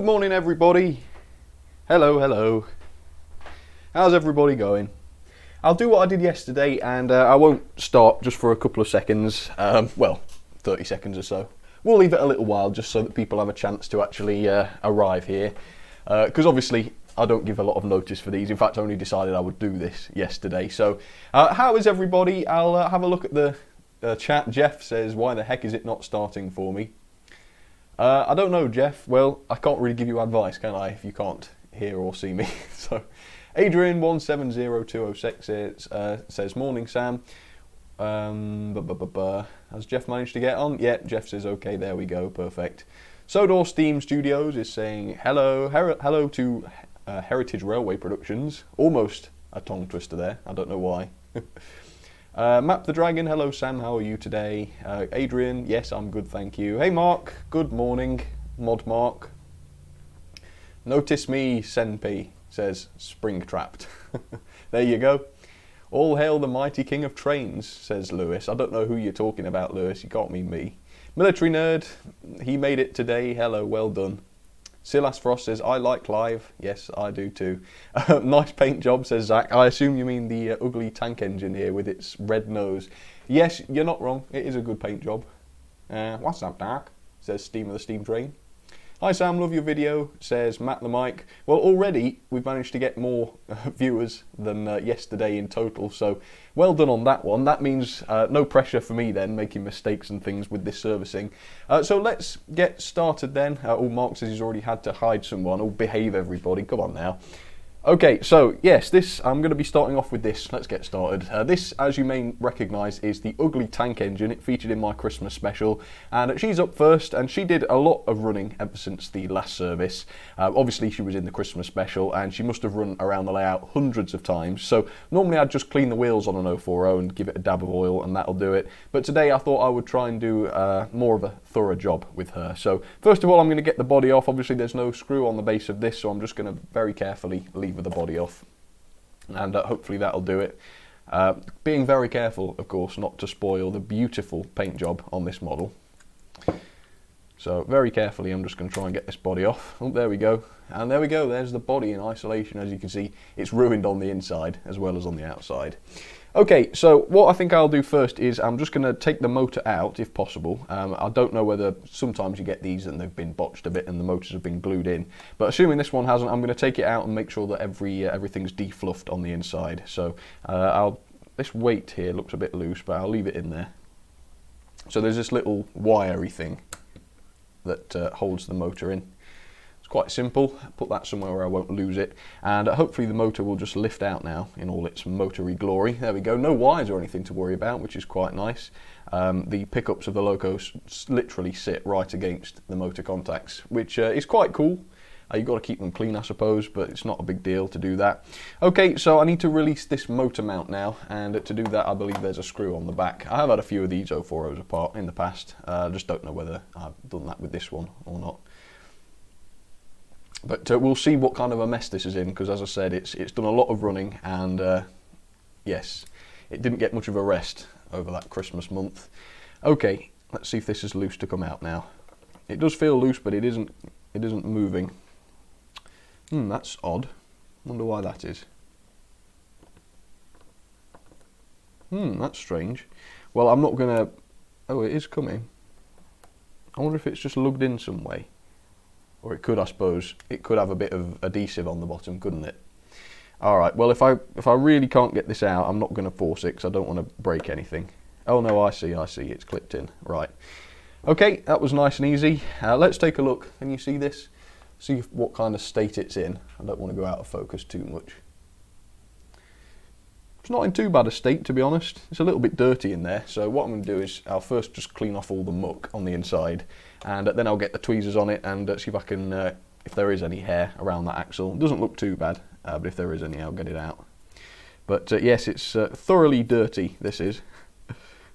Good morning everybody. Hello. How's everybody going? I'll do what I did yesterday and I won't start just for a couple of seconds, well 30 seconds or so. We'll leave it a little while just so that people have a chance to actually arrive here, because obviously I don't give a lot of notice for these. In fact, I only decided I would do this yesterday. So how is everybody? I'll have a look at the chat. Jeff says, why the heck is it not starting for me? I don't know, Jeff. Well, I can't really give you advice, can I, if you can't hear or see me? So Adrian 170206 says, morning Sam. Has Jeff managed to get on? Yeah, Jeff says okay, there we go, perfect. Sodor Steam Studios is saying hello to Heritage Railway Productions. Almost a tongue twister there, I don't know why. Map the Dragon, hello Sam, how are you today? Adrian, yes, I'm good, thank you. Hey Mark, good morning, Mod Mark. Notice me, Senpi, says Spring Trapped. There you go. All hail the mighty king of trains, says Lewis. I don't know who you're talking about, Lewis, you can't mean me. Military Nerd, he made it today, hello, well done. Silas Frost says, I like Clive. Yes, I do too. Nice paint job, says Zach. I assume you mean the ugly tank engine here with its red nose. Yes, you're not wrong. It is a good paint job. What's up, Dark? Says Steam of the Steam Train. Hi Sam, love your video, says Matt the Mike. Well, already we've managed to get more viewers than yesterday in total, so well done on that one. That means no pressure for me then, making mistakes and things with this servicing. So let's get started then. Mark says he's already had to hide someone. Behave everybody, come on now. Okay, so yes, I'm going to be starting off with this. Let's get started. This, as you may recognise, is the ugly tank engine. It featured in my Christmas special, and she's up first, and she did a lot of running ever since the last service. Obviously, she was in the Christmas special, and she must have run around the layout hundreds of times. So normally I'd just clean the wheels on an 040 and give it a dab of oil, and that'll do it. But today I thought I would try and do more of a thorough job with her. So first of all, I'm going to get the body off. Obviously, there's no screw on the base of this, so I'm just going to very carefully leave the body off, and hopefully that'll do it. Being very careful, of course, not to spoil the beautiful paint job on this model. So very carefully I'm just going to try and get this body off. Oh, there we go. And there we go, there's the body in isolation. As you can see, it's ruined on the inside as well as on the outside. Okay, so what I think I'll do first is I'm just going to take the motor out if possible. I don't know whether sometimes you get these and they've been botched a bit and the motors have been glued in. But assuming this one hasn't, I'm going to take it out and make sure that everything's defluffed on the inside. So this weight here looks a bit loose, but I'll leave it in there. So there's this little wiry thing that holds the motor in. Quite simple. Put that somewhere where I won't lose it, and hopefully the motor will just lift out now in all its motory glory. There we go. No wires or anything to worry about, which is quite nice. The pickups of the locos literally sit right against the motor contacts, which is quite cool. You've got to keep them clean, I suppose, but it's not a big deal to do that. Okay, so I need to release this motor mount now, and to do that I believe there's a screw on the back. I have had a few of these 040s apart in the past. I just don't know whether I've done that with this one or not. But we'll see what kind of a mess this is in, because as I said, it's done a lot of running, and yes, it didn't get much of a rest over that Christmas month. Okay, let's see if this is loose to come out now. It does feel loose, but it isn't moving. That's odd. Wonder why that is. That's strange. Well, I'm not gonna... Oh, it is coming. I wonder if it's just lugged in some way. Or it could, I suppose, it could have a bit of adhesive on the bottom, couldn't it? Alright, well if I really can't get this out, I'm not going to force it because I don't want to break anything. Oh no, I see, it's clipped in. Right. Okay, that was nice and easy. Let's take a look. Can you see this? See what kind of state it's in. I don't want to go out of focus too much. It's not in too bad a state, to be honest. It's a little bit dirty in there, so what I'm going to do is I'll first just clean off all the muck on the inside, and then I'll get the tweezers on it and see if I can, if there is any hair around that axle. It doesn't look too bad, but if there is any, I'll get it out. But yes, it's thoroughly dirty, this is.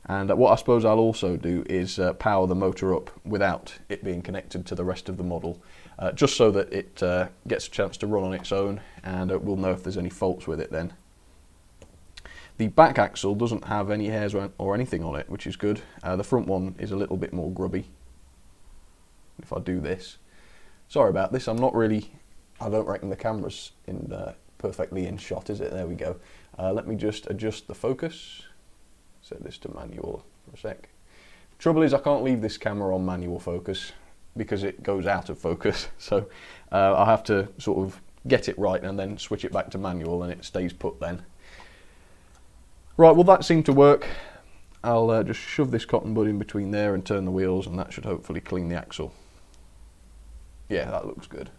And what I suppose I'll also do is power the motor up without it being connected to the rest of the model, just so that it gets a chance to run on its own, and we'll know if there's any faults with it then. The back axle doesn't have any hairs or anything on it, which is good. The front one is a little bit more grubby. If I do this, Sorry about this, I'm not really, I don't reckon the camera's perfectly in shot, is it? There we go. Let me just adjust the focus. Set this to manual for a sec. Trouble is I can't leave this camera on manual focus because it goes out of focus. So I'll have to sort of get it right and then switch it back to manual and it stays put then. Right, well that seemed to work. I'll just shove this cotton bud in between there and turn the wheels, and that should hopefully clean the axle. Yeah, that looks good.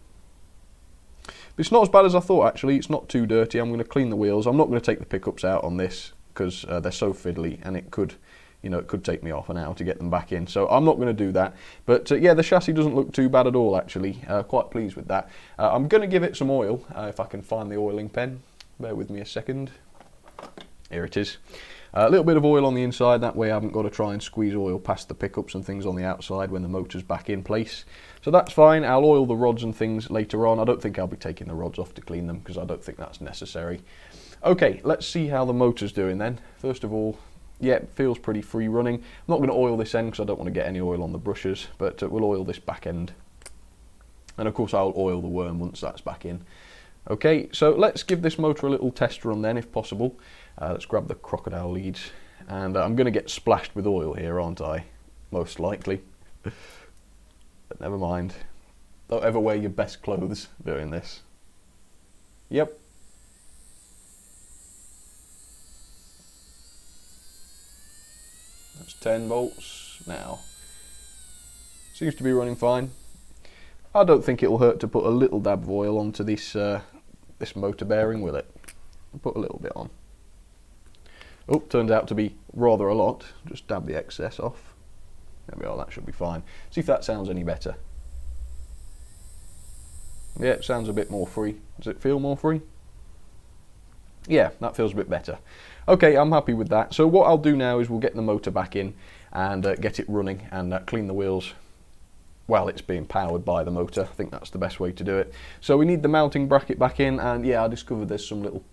But it's not as bad as I thought actually, it's not too dirty. I'm going to clean the wheels. I'm not going to take the pickups out on this because they're so fiddly and it could, you know, it could take me half an hour to get them back in. So I'm not going to do that. But yeah, the chassis doesn't look too bad at all actually. Quite pleased with that. I'm going to give it some oil if I can find the oiling pen. Bear with me a second. Here it is. A little bit of oil on the inside, that way I haven't got to try and squeeze oil past the pickups and things on the outside when the motor's back in place. So that's fine. I'll oil the rods and things later on. I don't think I'll be taking the rods off to clean them because I don't think that's necessary. Okay, let's see how the motor's doing then. First of all, yeah, it feels pretty free running. I'm not going to oil this end because I don't want to get any oil on the brushes, but we'll oil this back end. And of course I'll oil the worm once that's back in. Okay, so let's give this motor a little test run then if possible. Let's grab the crocodile leads, and I'm going to get splashed with oil here, aren't I? Most likely. But never mind. Don't ever wear your best clothes doing this. Yep. That's 10 volts now. Seems to be running fine. I don't think it'll hurt to put a little dab of oil onto this this motor bearing, will it? I'll put a little bit on. Oh, turns out to be rather a lot. Just dab the excess off. There we are, that should be fine. See if that sounds any better. Yeah, it sounds a bit more free. Does it feel more free? Yeah, that feels a bit better. Okay, I'm happy with that. So what I'll do now is we'll get the motor back in and get it running and clean the wheels while it's being powered by the motor. I think that's the best way to do it. So we need the mounting bracket back in, and yeah, I discovered there's some little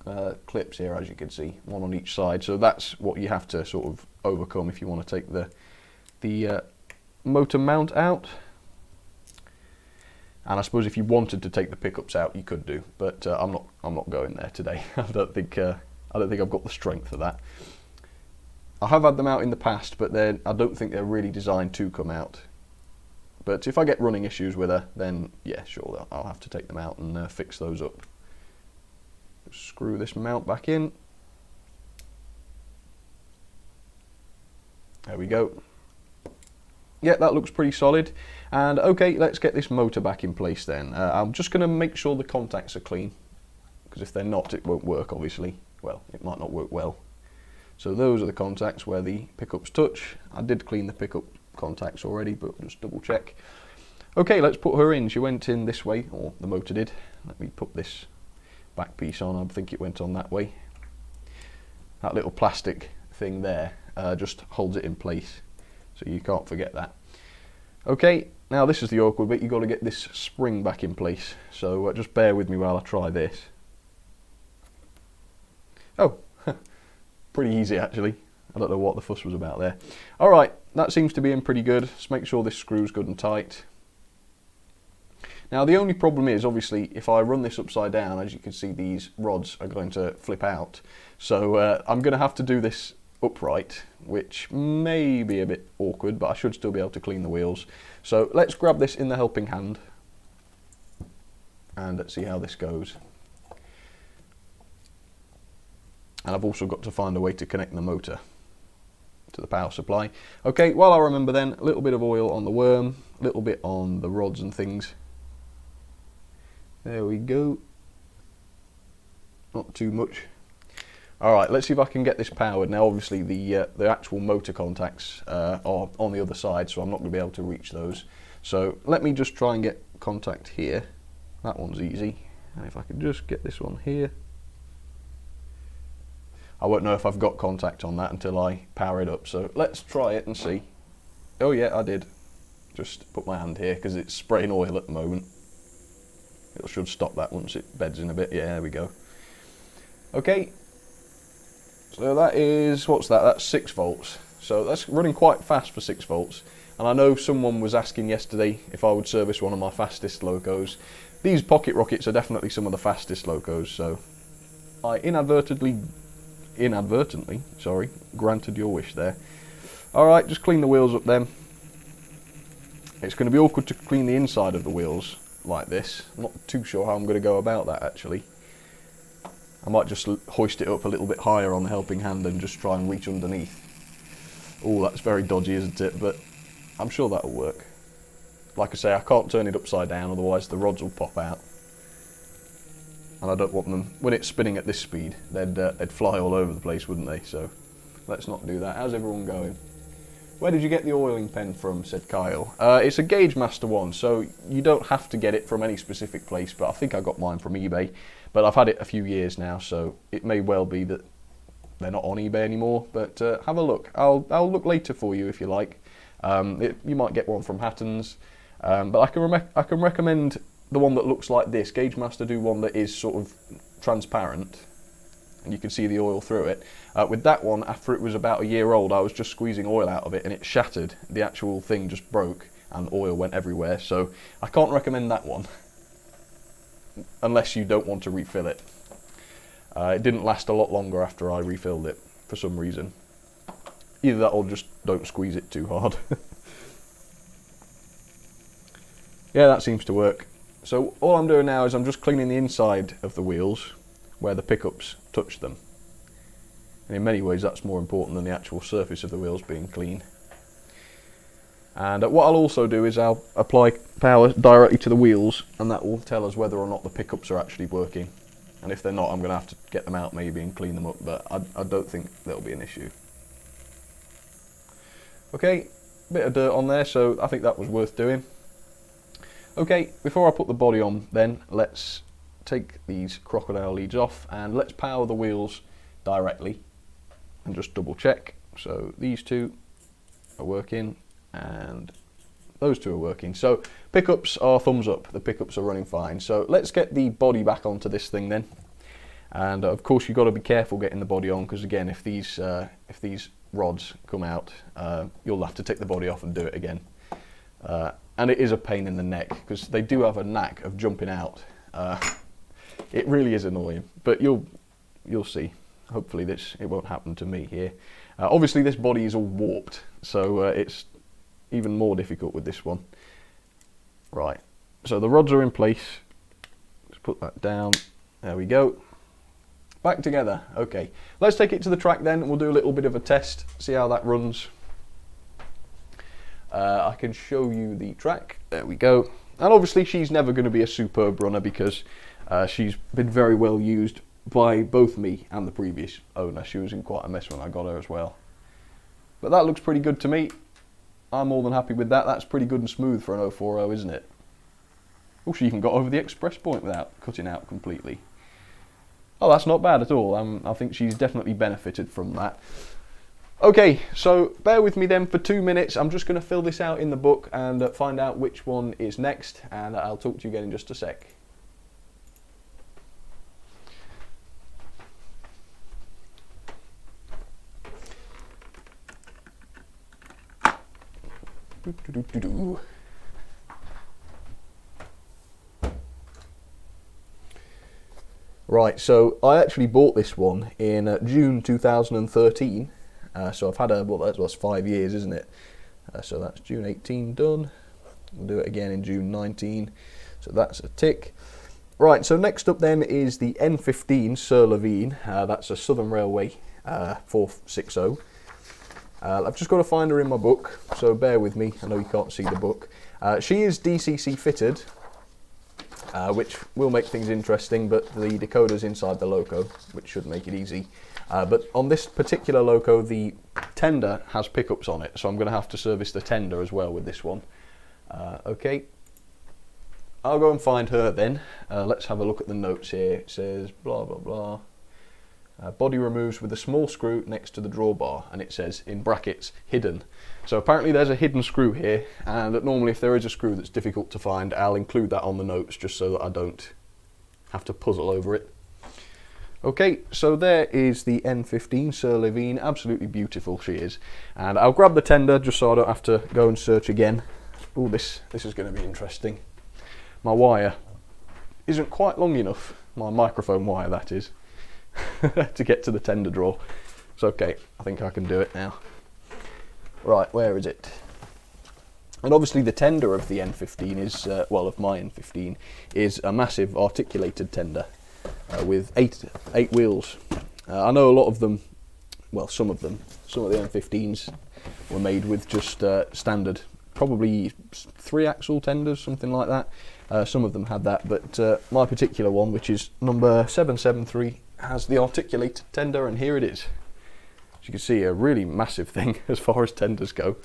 clips here, as you can see, one on each side. So that's what you have to sort of overcome if you want to take the motor mount out. And I suppose if you wanted to take the pickups out, you could do, but I'm not going there today. I don't think I've got the strength for that. I have had them out in the past, but I don't think they're really designed to come out. But if I get running issues with her, then yeah, sure, I'll have to take them out and fix those up. Just screw this mount back in. There we go. Yeah, that looks pretty solid. And okay, let's get this motor back in place then. I'm just going to make sure the contacts are clean, because if they're not, it won't work, obviously. Well, it might not work well. So those are the contacts where the pickups touch. I did clean the pickup contacts already, but just double check. Okay, let's put her in. She went in this way, or the motor did. Let me put this back piece on. I think it went on that way. That little plastic thing there just holds it in place, so you can't forget that. Okay, now this is the awkward bit. You've got to get this spring back in place, so just bear with me while I try this. Oh, pretty easy actually. I don't know what the fuss was about there. Alright, that seems to be in pretty good. Just make sure this screw's good and tight. Now the only problem is, obviously, if I run this upside down, as you can see, these rods are going to flip out. So I'm going to have to do this upright, which may be a bit awkward, but I should still be able to clean the wheels. So let's grab this in the helping hand and let's see how this goes. And I've also got to find a way to connect the motor to the power supply. Okay, while I remember then, a little bit of oil on the worm, a little bit on the rods and things. There we go. Not too much. Alright, let's see if I can get this powered. Now obviously the actual motor contacts are on the other side, so I'm not going to be able to reach those. So let me just try and get contact here. That one's easy. And if I can just get this one here. I won't know if I've got contact on that until I power it up, so let's try it and see. Oh yeah, I did. Just put my hand here because it's spraying oil at the moment. It should stop that once it beds in a bit. Yeah, there we go. Okay, so that is, what's that? That's 6 volts. So that's running quite fast for 6 volts. And I know someone was asking yesterday if I would service one of my fastest locos. These pocket rockets are definitely some of the fastest locos, so I inadvertently, sorry, granted your wish there. Alright, just clean the wheels up then. It's going to be awkward to clean the inside of the wheels like this. I'm not too sure how I'm going to go about that actually. I might just hoist it up a little bit higher on the helping hand and just try and reach underneath. Oh, that's very dodgy, isn't it? But I'm sure that'll work. Like I say, I can't turn it upside down, otherwise the rods will pop out. And I don't want them, when it's spinning at this speed, they'd fly all over the place, wouldn't they? So let's not do that. How's everyone going? Where did you get the oiling pen from, said Kyle. It's a Gauge Master one, so you don't have to get it from any specific place, but I think I got mine from eBay. But I've had it a few years now, so it may well be that they're not on eBay anymore, but have a look. I'll look later for you if you like. You might get one from Hatton's, but I can recommend the one that looks like this. Gauge Master do one that is sort of transparent, and you can see the oil through it. With that one, after it was about a year old, I was just squeezing oil out of it and it shattered. The actual thing just broke and oil went everywhere, so I can't recommend that one unless you don't want to refill it. It didn't last a lot longer after I refilled it for some reason. Either that or just don't squeeze it too hard. Yeah, that seems to work. So all I'm doing now is I'm just cleaning the inside of the wheels where the pickups touch them. And in many ways that's more important than the actual surface of the wheels being clean. And what I'll also do is I'll apply power directly to the wheels, and that will tell us whether or not the pickups are actually working. And if they're not, I'm going to have to get them out maybe and clean them up, but I don't think there'll be an issue. Okay, bit of dirt on there, so I think that was worth doing. Okay, before I put the body on then, let's take these crocodile leads off and let's power the wheels directly and just double check. So these two are working and those two are working. So pickups are thumbs up, the pickups are running fine. So let's get the body back onto this thing then. And of course you've got to be careful getting the body on, because again, if these rods come out, you'll have to take the body off and do it again. And it is a pain in the neck because they do have a knack of jumping out. It really is annoying, but you'll see. Hopefully it won't happen to me here. Obviously this body is all warped, so it's even more difficult with this one. Right, so the rods are in place. Let's put that down. There we go. Back together. Okay, let's take it to the track then, and we'll do a little bit of a test, see how that runs. I can show you the track. There we go. And obviously she's never going to be a superb runner because she's been very well used by both me and the previous owner. She was in quite a mess when I got her as well. But that looks pretty good to me. I'm more than happy with that. That's pretty good and smooth for an 040, isn't it? Oh, she even got over the express point without cutting out completely. Oh, that's not bad at all. I think she's definitely benefited from that. Okay, so bear with me then for 2 minutes. I'm just going to fill this out in the book and find out which one is next, and I'll talk to you again in just a sec. Right, so I actually bought this one in June 2013. So I've had that's 5 years, isn't it? So that's June 18 done. We'll do it again in June 19. So that's a tick. Right, so next up then is the N15 Sur Levine. That's a Southern Railway 460. I've just got to find her in my book, so bear with me. I know you can't see the book. She is DCC fitted, which will make things interesting, but the decoder's inside the loco, which should make it easy. But on this particular loco, the tender has pickups on it, so I'm going to have to service the tender as well with this one. Okay, I'll go and find her then. Let's have a look at the notes here. It says blah blah blah. Body removes with a small screw next to the drawbar, and it says in brackets hidden. So apparently there's a hidden screw here, and normally if there is a screw that's difficult to find, I'll include that on the notes just so that I don't have to puzzle over it. Okay, so there is the N15 Sir Levine, absolutely beautiful she is. And I'll grab the tender just so I don't have to go and search again. Oh, this is going to be interesting. My wire isn't quite long enough, my microphone wire that is, to get to the tender drawer. It's okay, I think I can do it now. Right, where is it? And obviously the tender of the N15 is, well, of my N15, is a massive articulated tender with eight wheels. I know a lot of them, well, some of the N15s were made with just standard, probably 3-axle tenders, something like that. Some of them had that, but my particular one, which is number 773, has the articulated tender, and here it is. As you can see, a really massive thing as far as tenders go.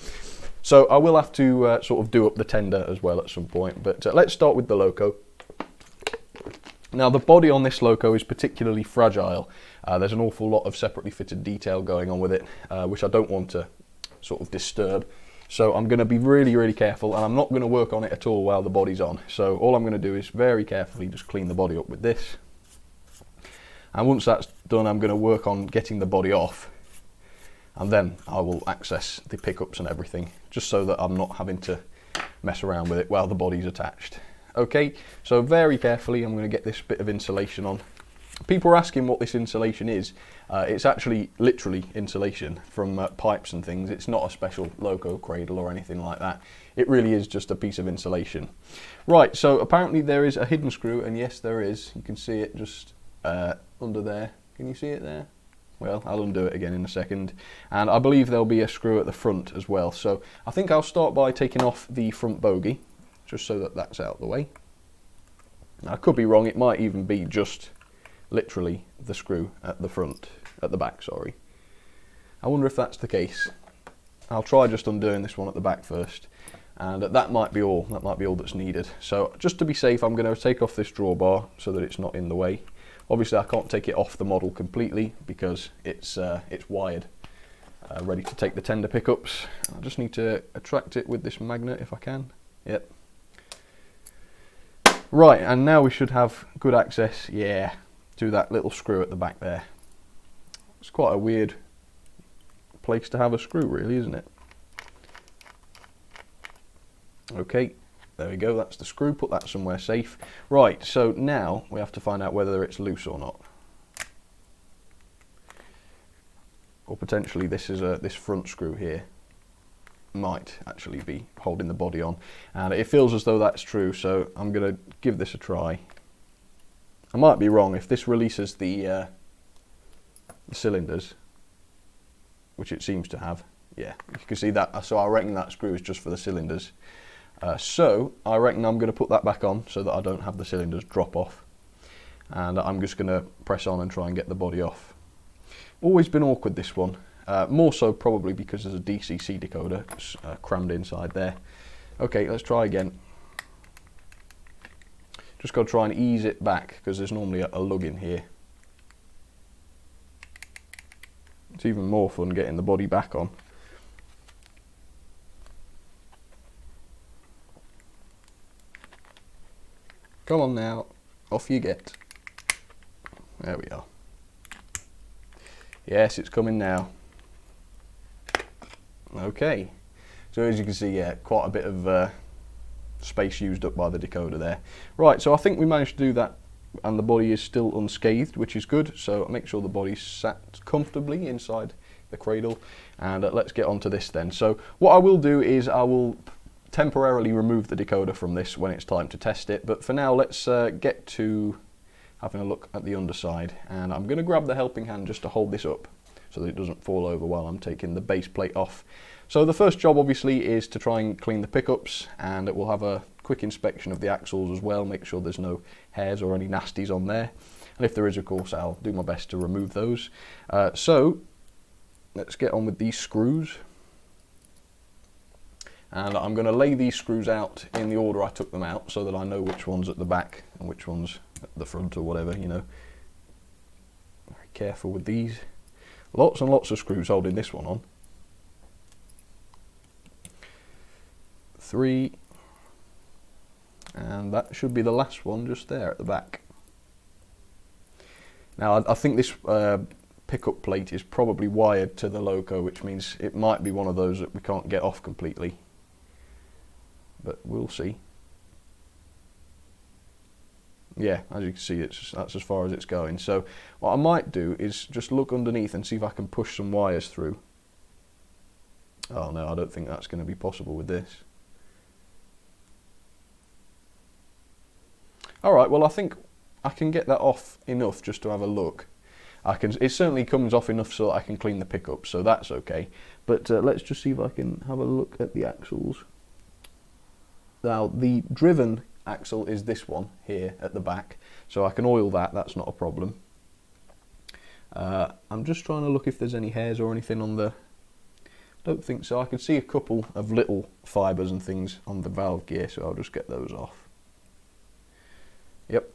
So I will have to sort of do up the tender as well at some point, but let's start with the loco. Now the body on this loco is particularly fragile. There's an awful lot of separately fitted detail going on with it, which I don't want to sort of disturb. So I'm going to be really careful, and I'm not going to work on it at all while the body's on. So all I'm going to do is very carefully just clean the body up with this. And once that's done, I'm going to work on getting the body off. And then I will access the pickups and everything, just so that I'm not having to mess around with it while the body's attached. Okay, so very carefully I'm going to get this bit of insulation on. People are asking what this insulation is. It's actually literally insulation from pipes and things. It's not a special loco cradle or anything like that. It really is just a piece of insulation. Right, so apparently there is a hidden screw, and yes there is. You can see it just under there. Can you see it there? Well, I'll undo it again in a second. And I believe there'll be a screw at the front as well. So I think I'll start by taking off the front bogie, just so that that's out of the way. Now, I could be wrong, it might even be just literally the screw at the front, at the back, sorry. I wonder if that's the case. I'll try just undoing this one at the back first, and that might be all that's needed. So just to be safe, I'm going to take off this drawbar so that it's not in the way. Obviously I can't take it off the model completely because it's wired, ready to take the tender pickups. I just need to attract it with this magnet if I can. Yep. Right, and now we should have good access, yeah, to that little screw at the back there. It's quite a weird place to have a screw really, isn't it? Okay, there we go, that's the screw, put that somewhere safe. Right, so now we have to find out whether it's loose or not. Or potentially this is this front screw here might actually be holding the body on, and it feels as though that's true, so I'm going to give this a try. I might be wrong. If this releases the cylinders, which it seems to have, yeah, you can see that, so I reckon that screw is just for the cylinders. So I reckon I'm going to put that back on so that I don't have the cylinders drop off, and I'm just going to press on and try and get the body off. Always been awkward, this one. More so probably because there's a DCC decoder crammed inside there. Okay, let's try again. Just got to try and ease it back because there's normally a lug in here. It's even more fun getting the body back on. Come on now, off you get. There we are. Yes, it's coming now. Okay, so as you can see, yeah, quite a bit of space used up by the decoder there. Right, so I think we managed to do that, and the body is still unscathed, which is good. So make sure the body's sat comfortably inside the cradle, and let's get on to this then. So what I will do is I will temporarily remove the decoder from this when it's time to test it, but for now let's get to having a look at the underside, and I'm going to grab the helping hand just to hold this up so that it doesn't fall over while I'm taking the base plate off. So the first job obviously is to try and clean the pickups, and we'll have a quick inspection of the axles as well, make sure there's no hairs or any nasties on there, and if there is, of course, I'll do my best to remove those. So let's get on with these screws, and I'm going to lay these screws out in the order I took them out so that I know which one's at the back and which one's at the front or whatever, you know. Very careful with these. Lots and lots of screws holding this one on. 3, and that should be the last one just there at the back. Now I think this pickup plate is probably wired to the loco, which means it might be one of those that we can't get off completely. But we'll see. Yeah, as you can see, that's as far as it's going. So what I might do is just look underneath and see if I can push some wires through. Oh no, I don't think that's going to be possible with this. Alright, well I think I can get that off enough just to have a look. It certainly comes off enough so that I can clean the pickup, so that's okay. But let's just see if I can have a look at the axles. Now, the driven axle is this one here at the back, so I can oil that, that's not a problem. I'm just trying to look if there's any hairs or anything on the... Don't think so. I can see a couple of little fibres and things on the valve gear, so I'll just get those off. Yep.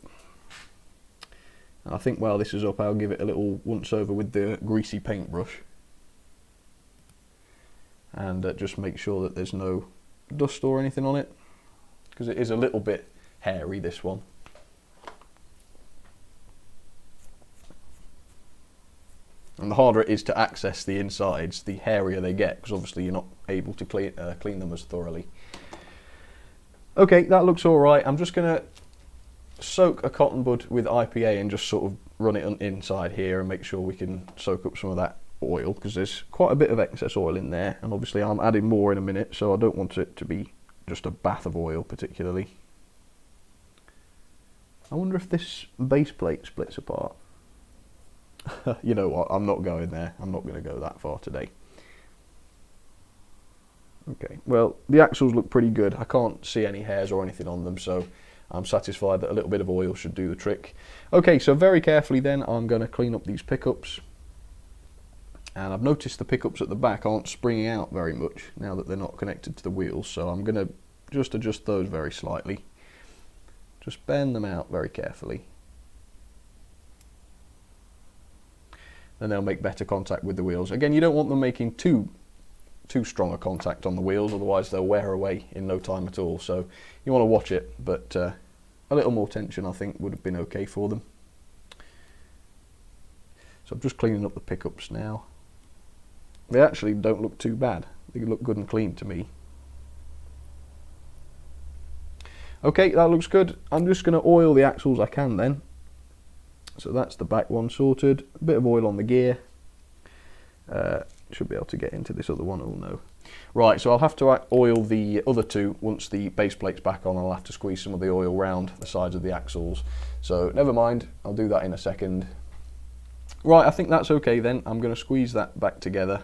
I think while this is up, I'll give it a little once over with the greasy paintbrush. And just make sure that there's no dust or anything on it, because it is a little bit hairy, this one. And the harder it is to access the insides, the hairier they get, because obviously you're not able to clean them as thoroughly. Okay, that looks alright. I'm just going to soak a cotton bud with IPA and just sort of run it inside here and make sure we can soak up some of that oil, because there's quite a bit of excess oil in there, and obviously I'm adding more in a minute, so I don't want it to be just a bath of oil particularly. I wonder if this base plate splits apart. You know what, I'm not going there. I'm not going to go that far today. Okay, well, the axles look pretty good. I can't see any hairs or anything on them, so I'm satisfied that a little bit of oil should do the trick. Okay, so very carefully then, I'm going to clean up these pickups. And I've noticed the pickups at the back aren't springing out very much now that they're not connected to the wheels, so I'm going to just adjust those very slightly. Just bend them out very carefully. Then they'll make better contact with the wheels. Again, you don't want them making too strong a contact on the wheels, otherwise they'll wear away in no time at all. So you want to watch it, but a little more tension I think would have been okay for them. So I'm just cleaning up the pickups now. They actually don't look too bad. They look good and clean to me. Okay, that looks good. I'm just going to oil the axles I can then. So that's the back one sorted. A bit of oil on the gear. Should be able to get into this other one, oh no. Right, so I'll have to oil the other two once the base plate's back on. I'll have to squeeze some of the oil round the sides of the axles. So never mind, I'll do that in a second. Right, I think that's okay then. I'm going to squeeze that back together,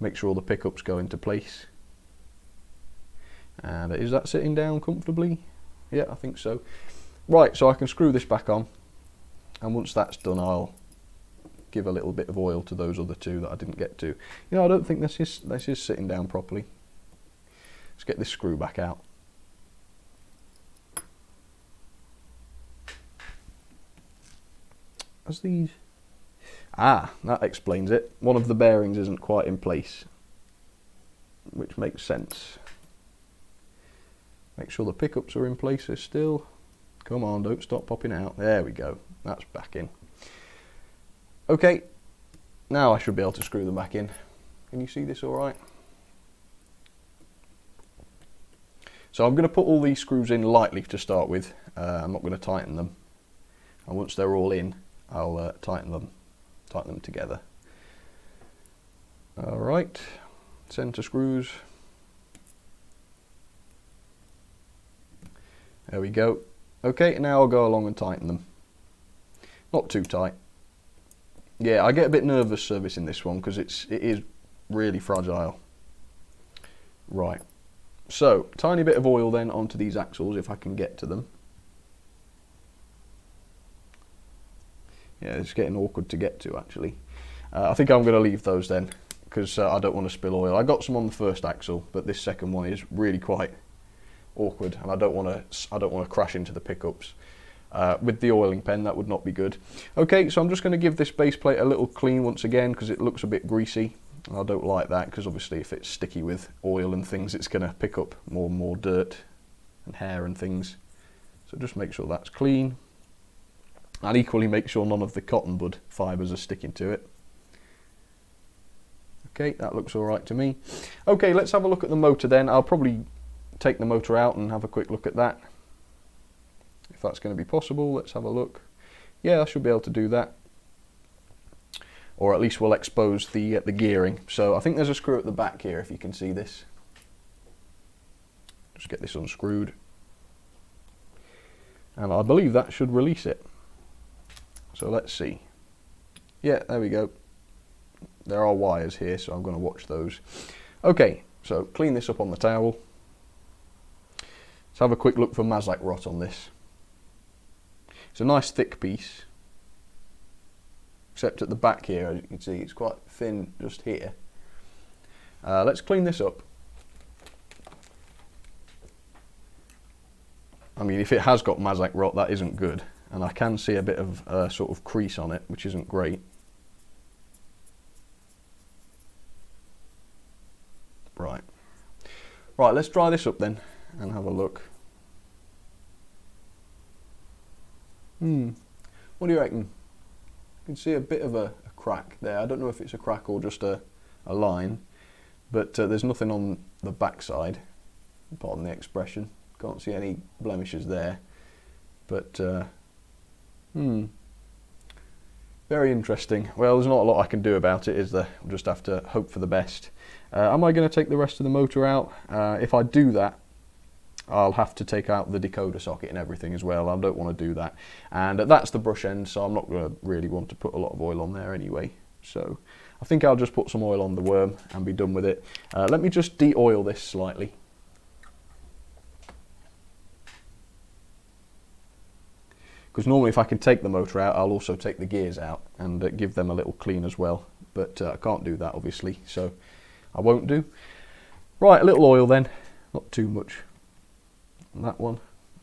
make sure all the pickups go into place. And is that sitting down comfortably? Yeah, I think so. Right, so I can screw this back on, and once that's done I'll give a little bit of oil to those other two that I didn't get to. You know, I don't think this is sitting down properly. Let's get this screw back out. As these... Ah, that explains it. One of the bearings isn't quite in place, which makes sense. Make sure the pickups are in place still. Come on, don't stop popping out. There we go. That's back in. Okay, now I should be able to screw them back in. Can you see this all right? So I'm going to put all these screws in lightly to start with. I'm not going to tighten them. And once they're all in, I'll tighten them together. All right, center screws. There we go. Okay, now I'll go along and tighten them. Not too tight. Yeah, I get a bit nervous servicing this one because it is really fragile. Right, so tiny bit of oil then onto these axles if I can get to them. Yeah, it's getting awkward to get to actually. I think I'm going to leave those then because I don't want to spill oil. I got some on the first axle, but this second one is really quite awkward, and I don't want to crash into the pickups. With the oiling pen, that would not be good. Okay, so I'm just going to give this base plate a little clean once again because it looks a bit greasy. I don't like that because obviously if it's sticky with oil and things, it's going to pick up more and more dirt and hair and things. So just make sure that's clean. and equally make sure none of the cotton bud fibres are sticking to it. Okay, that looks all right to me. Okay, let's have a look at the motor then. I'll probably take the motor out and have a quick look at that. If that's going to be possible, let's have a look. Yeah, I should be able to do that. Or at least we'll expose the gearing. So I think there's a screw at the back here, if you can see this. Just get this unscrewed. And I believe that should release it. So let's see. Yeah, there we go. There are wires here, so I'm going to watch those. Okay, so clean this up on the towel. Let's have a quick look for Mazak rot on this. It's a nice thick piece, except at the back here, as you can see, it's quite thin just here. Let's clean this up. I mean, if it has got Mazak rot, that isn't good, and I can see a bit of sort of crease on it, which isn't great. Right, let's dry this up then and have a look. What do you reckon? You can see a bit of a crack there. I don't know if it's a crack or just a line, but there's nothing on the back side, pardon the expression. Can't see any blemishes there, but very interesting. Well, there's not a lot I can do about it, is there? We'll just have to hope for the best. Am I going to take the rest of the motor out? If I do that, I'll have to take out the decoder socket and everything as well. I don't want to do that. And that's the brush end, so I'm not going to really want to put a lot of oil on there anyway. So I think I'll just put some oil on the worm and be done with it. Let me just de-oil this slightly. Because normally if I can take the motor out, I'll also take the gears out and give them a little clean as well. But I can't do that, obviously, so I won't do. Right, a little oil then, not too much on that one.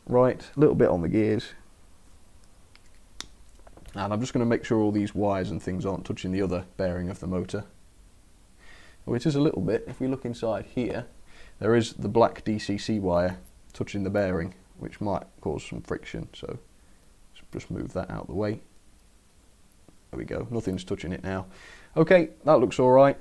Right, a little bit on the gears. And I'm just going to make sure all these wires and things aren't touching the other bearing of the motor. Oh, it is a little bit. If we look inside here, there is the black DCC wire touching the bearing, which might cause some friction, so just move that out of the way. There we go, nothing's touching it now. Okay, that looks all right.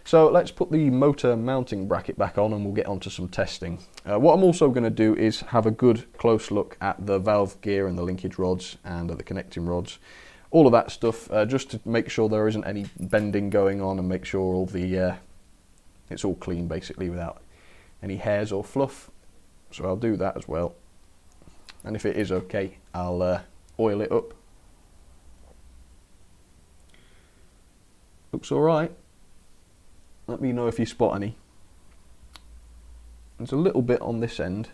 So let's put the motor mounting bracket back on and we'll get on to some testing. What I'm also going to do is have a good close look at the valve gear and the linkage rods and the connecting rods. All of that stuff, just to make sure there isn't any bending going on and make sure all the it's all clean basically without any hairs or fluff. So I'll do that as well. And if it is okay, I'll oil it up. Looks all right. Let me know if you spot any. There's a little bit on this end,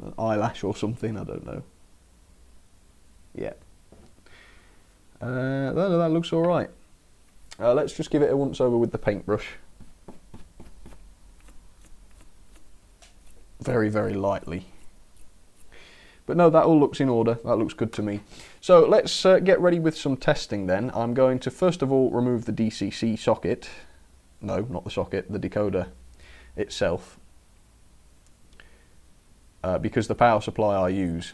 an eyelash or something, I don't know. Yeah, that looks all right. Let's just give it a once over with the paintbrush. Very, very lightly. But no, that all looks in order. That looks good to me. So let's get ready with some testing then. I'm going to first of all remove the DCC socket. No, not the socket, the decoder itself. Because the power supply I use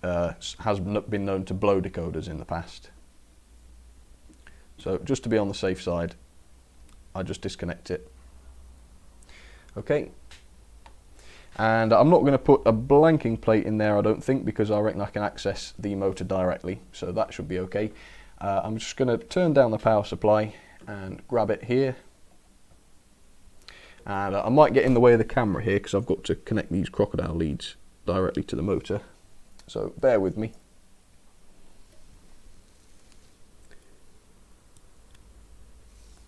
has been known to blow decoders in the past. So just to be on the safe side, I just disconnect it. Okay. And I'm not going to put a blanking plate in there, I don't think, because I reckon I can access the motor directly, so that should be okay. I'm just going to turn down the power supply and grab it here. And I might get in the way of the camera here because I've got to connect these crocodile leads directly to the motor, so bear with me.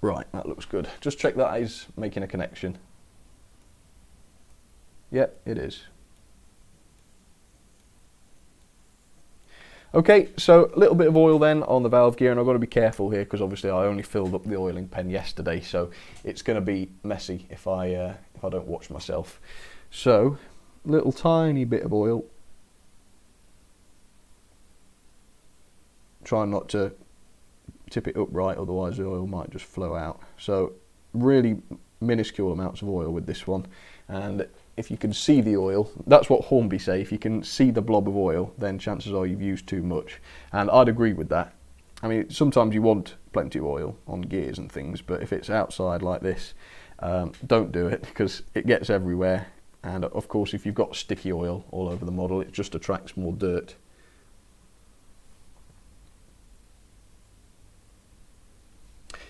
Right, that looks good. Just check that is making a connection. Yep, it is. Okay, so a little bit of oil then on the valve gear, and I've got to be careful here because obviously I only filled up the oiling pen yesterday, so it's going to be messy if I don't watch myself. So, little tiny bit of oil. Try not to tip it upright, otherwise the oil might just flow out. So, really minuscule amounts of oil with this one, and if you can see the oil, that's what Hornby say, if you can see the blob of oil, then chances are you've used too much. And I'd agree with that. I mean, sometimes you want plenty of oil on gears and things, but if it's outside like this, don't do it, because it gets everywhere. And of course, if you've got sticky oil all over the model, it just attracts more dirt.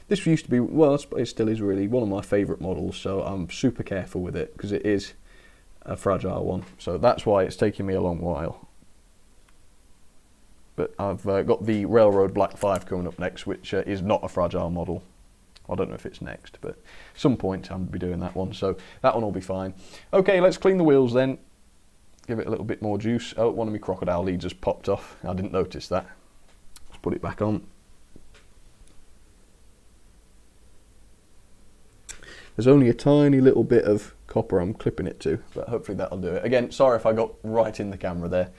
This used to be, well, it still is really one of my favourite models, so I'm super careful with it because it is a fragile one. So that's why it's taken me a long while. But I've got the Railroad Black 5 coming up next, which is not a fragile model. I don't know if it's next, but at some point I'll be doing that one, so that one will be fine. Okay, let's clean the wheels then. Give it a little bit more juice. Oh, one of my crocodile leads has popped off. I didn't notice that. Let's put it back on. There's only a tiny little bit of copper I'm clipping it to, but hopefully that'll do it. Again, sorry if I got right in the camera there.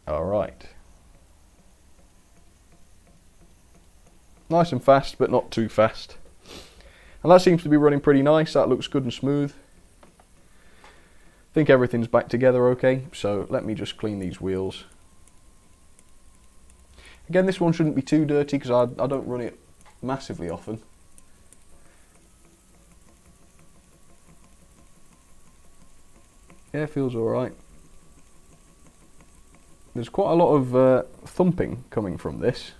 All right. Nice and fast, but not too fast. And that seems to be running pretty nice. That looks good and smooth. I think everything's back together okay, so let me just clean these wheels. Again, this one shouldn't be too dirty because I don't run it massively often. Yeah, it feels alright. There's quite a lot of thumping coming from this.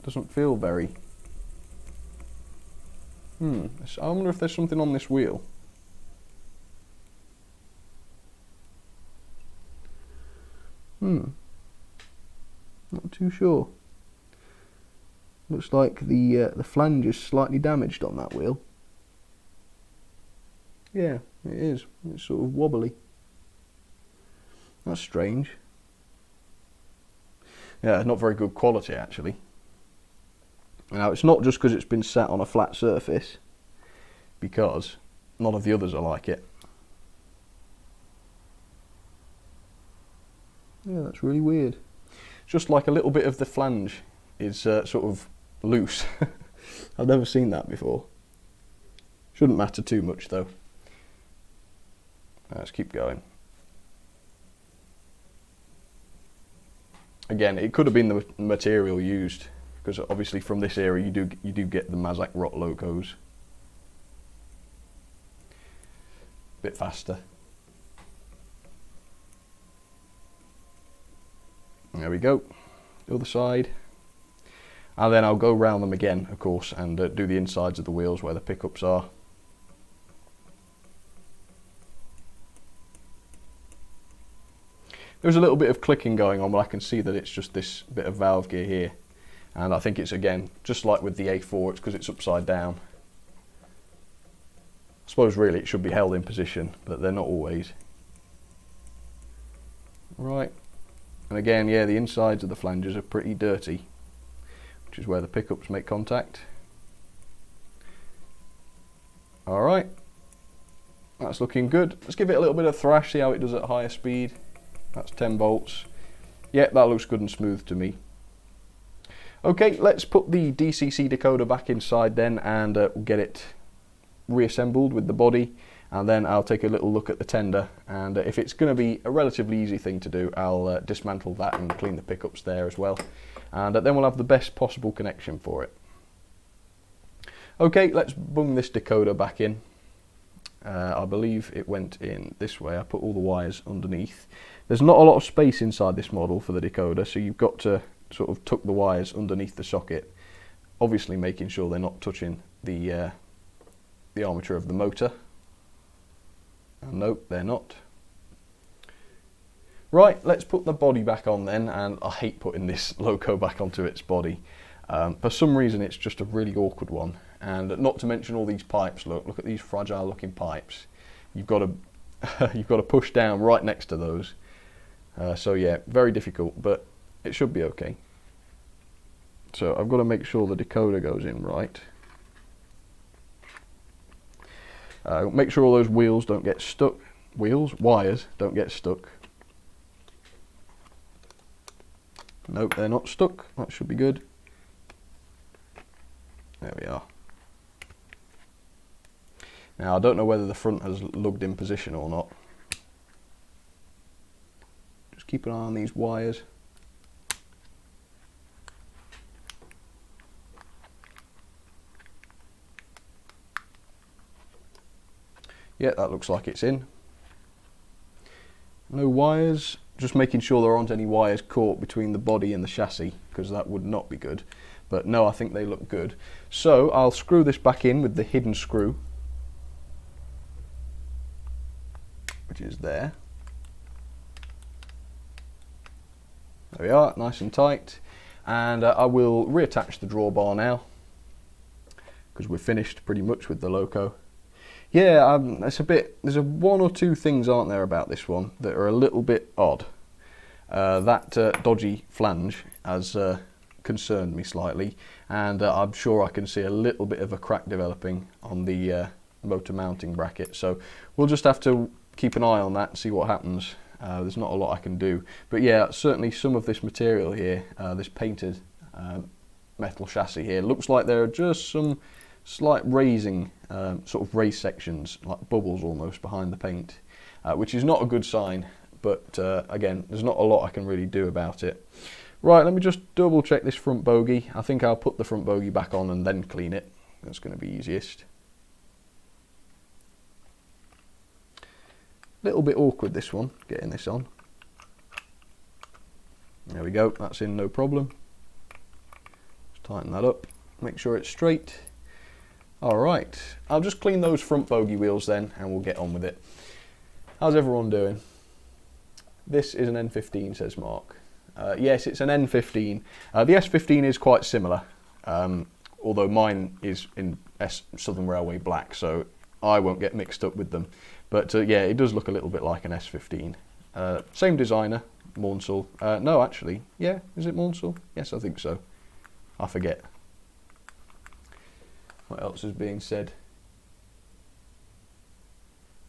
Doesn't feel very... I wonder if there's something on this wheel. Not too sure. Looks like the flange is slightly damaged on that wheel. Yeah, it is. It's sort of wobbly. That's strange. Yeah, not very good quality actually. Now it's not just because it's been sat on a flat surface, because none of the others are like it. Yeah, that's really weird. Just like a little bit of the flange is sort of loose. I've never seen that before. Shouldn't matter too much though. Let's keep going. Again, it could have been the material used, because obviously from this era you do get the Mazak rot locos. Bit faster. There we go. The other side. And then I'll go round them again, of course, and do the insides of the wheels where the pickups are. There's a little bit of clicking going on, but I can see that it's just this bit of valve gear here. And I think it's, again, just like with the A4, it's because it's upside down. I suppose really it should be held in position, but they're not always. Right. And again, yeah, the insides of the flanges are pretty dirty, which is where the pickups make contact. Alright. That's looking good. Let's give it a little bit of thrash, see how it does at higher speed. That's 10 volts. Yep, that looks good and smooth to me. Okay, let's put the DCC decoder back inside then, and get it reassembled with the body, and then I'll take a little look at the tender, and if it's going to be a relatively easy thing to do, I'll dismantle that and clean the pickups there as well, and then we'll have the best possible connection for it. Okay, let's bung this decoder back in. I believe it went in this way. I put all the wires underneath. There's not a lot of space inside this model for the decoder, so you've got to sort of tuck the wires underneath the socket, obviously making sure they're not touching the armature of the motor. And nope, they're not. Right, let's put the body back on then, and I hate putting this loco back onto its body. For some reason it's just a really awkward one, and not to mention all these pipes. Look at these fragile looking pipes. You've got to you've got to push down right next to those. So yeah, very difficult, but it should be okay. So I've got to make sure the decoder goes in right. Make sure all those wheels don't get stuck. Wires don't get stuck. Nope, they're not stuck. That should be good. There we are. Now I don't know whether the front has lugged in position or not. Just keep an eye on these wires. Yeah, that looks like it's in. No wires, just making sure there aren't any wires caught between the body and the chassis, because that would not be good. But no, I think they look good. So I'll screw this back in with the hidden screw, which is there. There we are, nice and tight. And I will reattach the drawbar now, because we're finished pretty much with the loco. Yeah, there's one or two things, aren't there, about this one that are a little bit odd. That dodgy flange has concerned me slightly, and I'm sure I can see a little bit of a crack developing on the motor mounting bracket. So we'll just have to keep an eye on that and see what happens. There's not a lot I can do. But yeah, certainly some of this material here, this painted metal chassis here, looks like there are just some slight raising, sort of raised sections, like bubbles almost, behind the paint, which is not a good sign, but again, there's not a lot I can really do about it. Right, let me just double check this front bogie. I think I'll put the front bogie back on and then clean it. That's going to be easiest. Little bit awkward, this one, getting this on. There we go, that's in, no problem. Just tighten that up, make sure it's straight. Alright, I'll just clean those front bogie wheels then, and we'll get on with it. How's everyone doing? This is an N15, says Mark. Yes, it's an N15. The S15 is quite similar, although mine is in Southern Railway black, so I won't get mixed up with them. But yeah, it does look a little bit like an S15. Same designer, Maunsell. No, actually, yeah, is it Maunsell? Yes, I think so. I forget. What else is being said?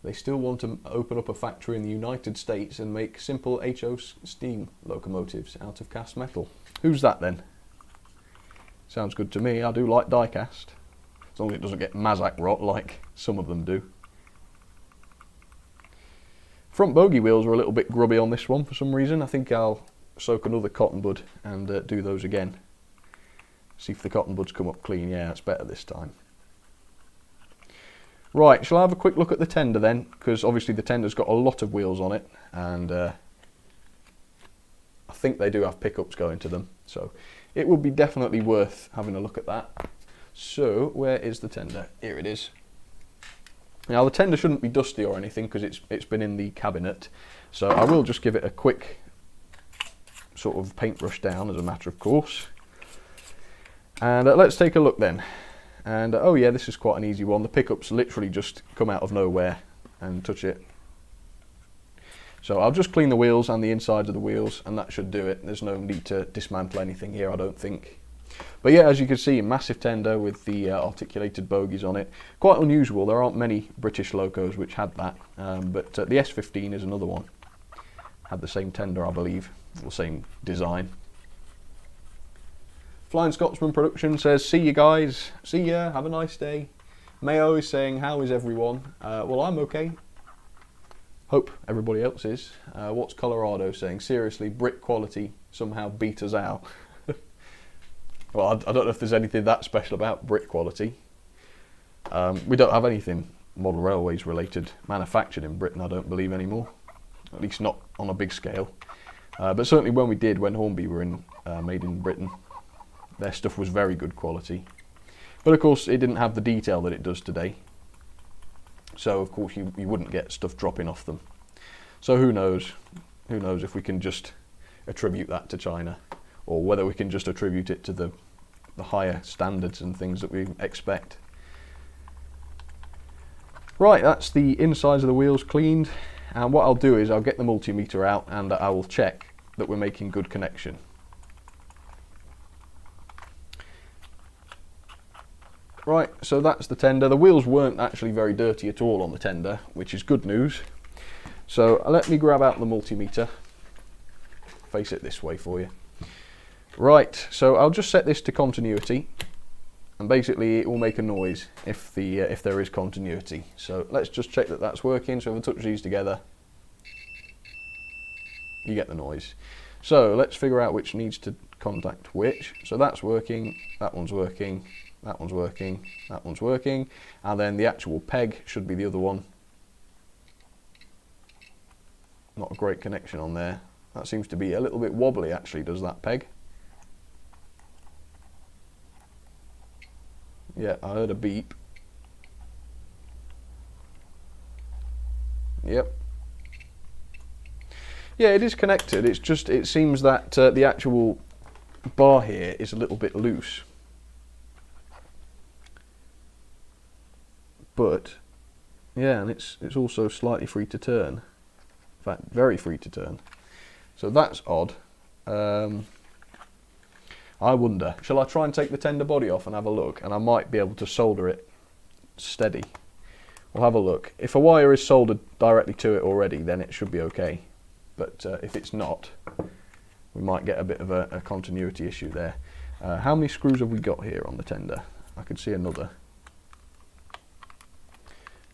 They still want to open up a factory in the United States and make simple HO steam locomotives out of cast metal. Who's that then? Sounds good to me. I do like die cast, as long as it doesn't get Mazak rot like some of them do. Front bogie wheels are a little bit grubby on this one for some reason. I think I'll soak another cotton bud and do those again. See if the cotton buds come up clean. Yeah, it's better this time. Right, shall I have a quick look at the tender then? Because obviously the tender's got a lot of wheels on it, and I think they do have pickups going to them. So it would be definitely worth having a look at that. So where is the tender? Here it is. Now the tender shouldn't be dusty or anything because it's been in the cabinet. So I will just give it a quick sort of paintbrush down as a matter of course. And let's take a look then. And oh yeah, this is quite an easy one. The pickups literally just come out of nowhere and touch it. So I'll just clean the wheels and the insides of the wheels, and that should do it. There's no need to dismantle anything here, I don't think. But yeah, as you can see, massive tender with the articulated bogies on it. Quite unusual. There aren't many British locos which had that, but the S15 is another one. Had the same tender, I believe, the same design. Flying Scotsman Production says, see you guys, see ya, have a nice day. Mayo is saying, how is everyone? Well, I'm okay. Hope everybody else is. What's Colorado saying? Seriously, brick quality somehow beat us out. Well, I don't know if there's anything that special about brick quality. We don't have anything model railways related manufactured in Britain, I don't believe anymore. At least not on a big scale. But certainly when we did, when Hornby were made in Britain, their stuff was very good quality. But of course it didn't have the detail that it does today. So of course you wouldn't get stuff dropping off them. So who knows? Who knows if we can just attribute that to China, or whether we can just attribute it to the higher standards and things that we expect. Right, that's the insides of the wheels cleaned, and what I'll do is I'll get the multimeter out and I will check that we're making good connection. Right, so that's the tender. The wheels weren't actually very dirty at all on the tender, which is good news. So let me grab out the multimeter. Face it this way for you. Right, so I'll just set this to continuity, and basically it will make a noise if there is continuity. So let's just check that that's working. So if I touch these together, you get the noise. So let's figure out which needs to contact which. So that's working, that one's working, that one's working, that one's working, and then the actual peg should be the other one. Not a great connection on there. That seems to be a little bit wobbly actually, does that peg? Yeah, I heard a beep. Yep. Yeah, it is connected. It's just, it seems that the actual bar here is a little bit loose. But yeah, and it's also slightly free to turn. In fact, very free to turn. So that's odd. I wonder, shall I try and take the tender body off and have a look? And I might be able to solder it steady. We'll have a look. If a wire is soldered directly to it already, then it should be okay. But if it's not, we might get a bit of a continuity issue there. How many screws have we got here on the tender? I could see another.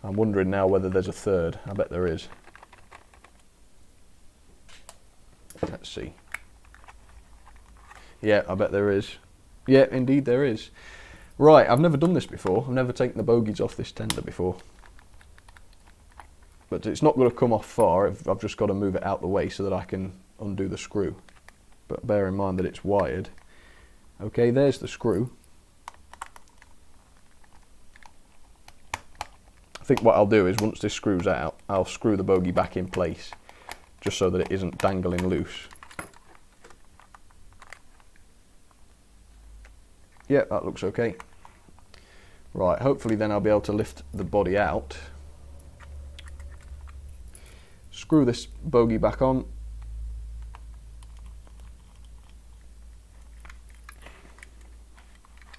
I'm wondering now whether there's a third. I bet there is. Let's see. Yeah, I bet there is. Yeah, indeed there is. Right, I've never done this before. I've never taken the bogies off this tender before. But it's not going to come off far. I've just got to move it out the way so that I can undo the screw. But bear in mind that it's wired. Okay, there's the screw. I think what I'll do is once this screws out, I'll screw the bogie back in place just so that it isn't dangling loose. Yeah, that looks okay. Right, hopefully then I'll be able to lift the body out. Screw this bogie back on.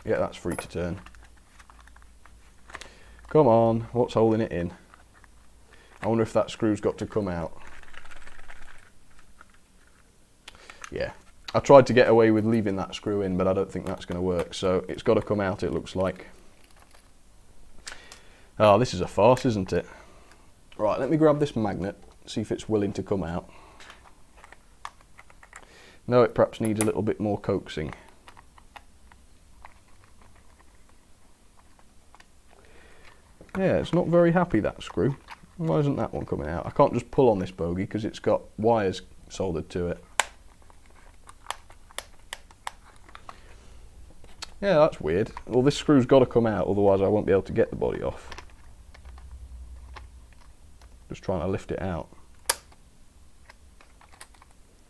Yeah, that's free to turn. Come on, what's holding it in? I wonder if that screw's got to come out. Yeah. I tried to get away with leaving that screw in, but I don't think that's going to work. So it's got to come out, it looks like. Oh, this is a farce, isn't it? Right, let me grab this magnet, see if it's willing to come out. No, it perhaps needs a little bit more coaxing. Yeah, it's not very happy, that screw. Why isn't that one coming out? I can't just pull on this bogie because it's got wires soldered to it. Yeah, that's weird. Well, this screw's got to come out, otherwise I won't be able to get the body off. Just trying to lift it out.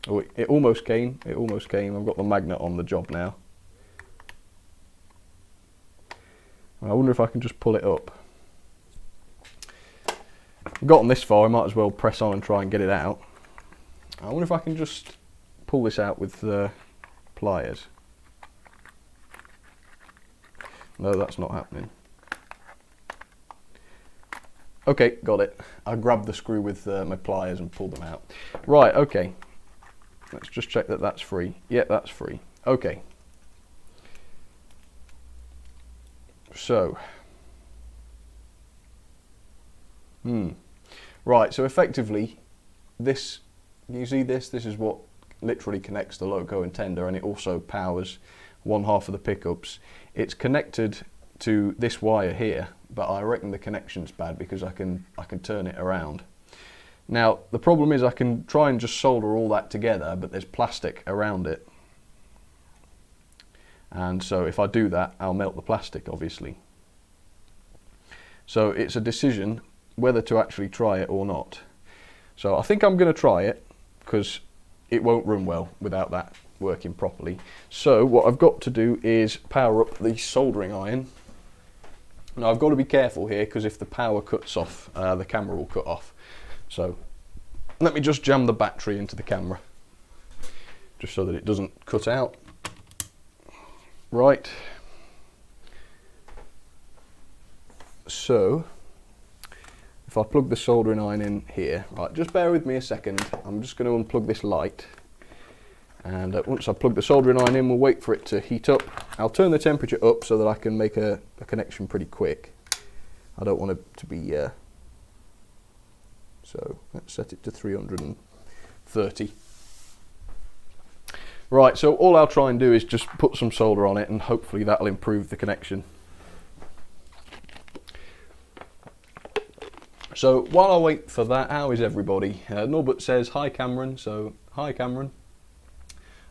Oh, it almost came. It almost came. I've got the magnet on the job now. I wonder if I can just pull it up. I've gotten this far, I might as well press on and try and get it out. I wonder if I can just pull this out with the pliers. No, that's not happening. Okay, got it. I grabbed the screw with my pliers and pulled them out. Right, okay. Let's just check that that's free. Yeah, that's free. Okay. So. Right, so effectively, this, you see this? This is what literally connects the loco and tender, and it also powers one half of the pickups. It's connected to this wire here, but I reckon the connection's bad because I can turn it around. Now the problem is I can try and just solder all that together, but there's plastic around it, and so if I do that I'll melt the plastic, obviously. So it's a decision whether to actually try it or not. So I think I'm going to try it because it won't run well without that working properly. So what I've got to do is power up the soldering iron. Now I've got to be careful here because if the power cuts off, the camera will cut off. So let me just jam the battery into the camera just so that it doesn't cut out. Right. So if I plug the soldering iron in here, right, just bear with me a second. I'm just going to unplug this light. And once I plug the soldering iron in, we'll wait for it to heat up. I'll turn the temperature up so that I can make a connection pretty quick. I don't want it to be, so let's set it to 330. Right, so all I'll try and do is just put some solder on it, and hopefully that'll improve the connection. So while I wait for that, how is everybody? Norbert says, hi Cameron, so hi Cameron.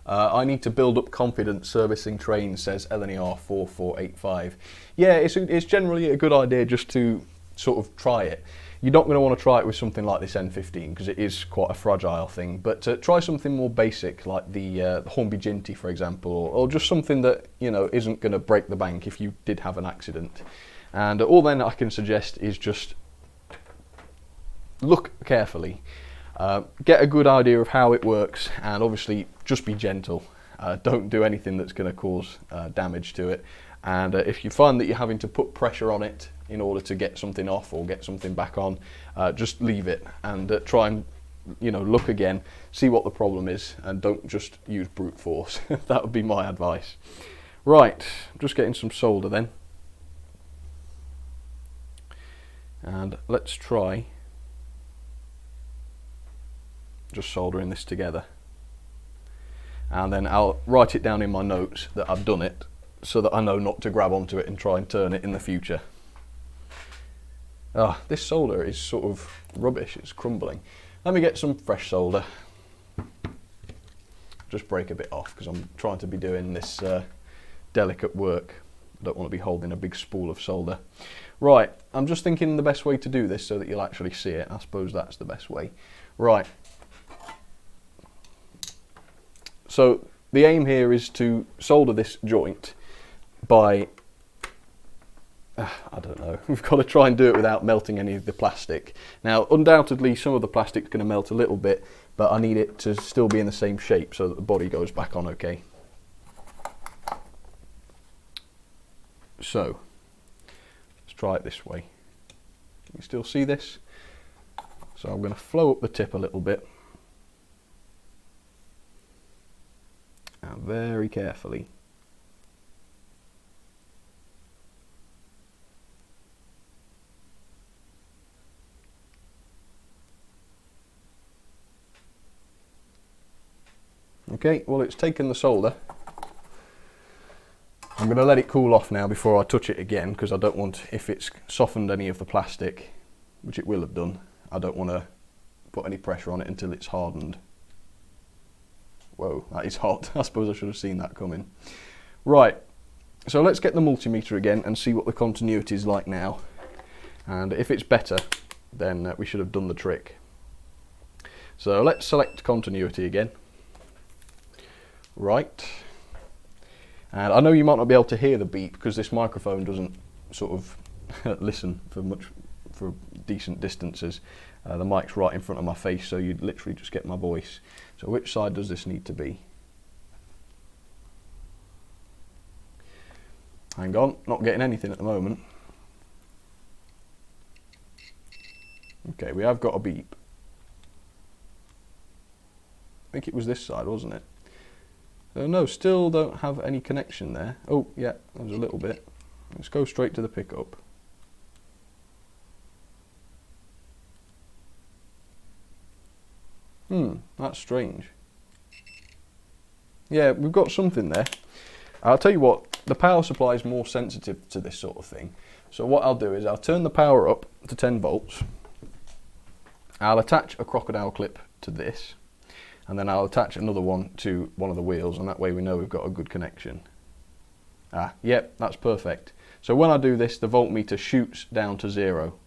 I need to build up confidence servicing trains, says LNER 4485. Yeah, it's generally a good idea just to sort of try it. You're not going to want to try it with something like this N15 because it is quite a fragile thing, but try something more basic like the Hornby N15, for example, or just something that, you know, isn't going to break the bank if you did have an accident. And all then I can suggest is just look carefully. Get a good idea of how it works, and obviously just be gentle. Don't do anything that's going to cause damage to it. And if you find that you're having to put pressure on it in order to get something off or get something back on, just leave it and try and, you know, look again, see what the problem is, and don't just use brute force. That would be my advice. Right, just getting some solder then. And let's try just soldering this together, and then I'll write it down in my notes that I've done it so that I know not to grab onto it and try and turn it in the future. This solder is sort of rubbish, it's crumbling. Let me get some fresh solder. Just break a bit off because I'm trying to be doing this delicate work. I don't want to be holding a big spool of solder. Right, I'm just thinking the best way to do this so that you'll actually see it. I suppose that's the best way. Right. So the aim here is to solder this joint by, I don't know, we've got to try and do it without melting any of the plastic. Now undoubtedly some of the plastic's going to melt a little bit, but I need it to still be in the same shape so that the body goes back on okay. So let's try it this way. You still see this? So I'm going to flow up the tip a little bit. Now very carefully. Okay, well it's taken the solder. I'm going to let it cool off now before I touch it again, because I don't want, if it's softened any of the plastic, which it will have done, I don't want to put any pressure on it until it's hardened. Whoa, that is hot. I suppose I should have seen that coming. Right, so let's get the multimeter again and see what the continuity is like now. And if it's better, then we should have done the trick. So let's select continuity again. Right. And I know you might not be able to hear the beep because this microphone doesn't sort of listen for decent distances. The mic's right in front of my face, so you'd literally just get my voice. So which side does this need to be? Hang on, not getting anything at the moment. Okay, we have got a beep. I think it was this side, wasn't it? No, still don't have any connection there. Oh, yeah, there's a little bit. Let's go straight to the pickup. That's strange. Yeah, we've got something there. I'll tell you what, the power supply is more sensitive to this sort of thing. So what I'll do is I'll turn the power up to 10 volts. I'll attach a crocodile clip to this, and then I'll attach another one to one of the wheels, and that way we know we've got a good connection. Yep, that's perfect. So when I do this, the voltmeter shoots down to 0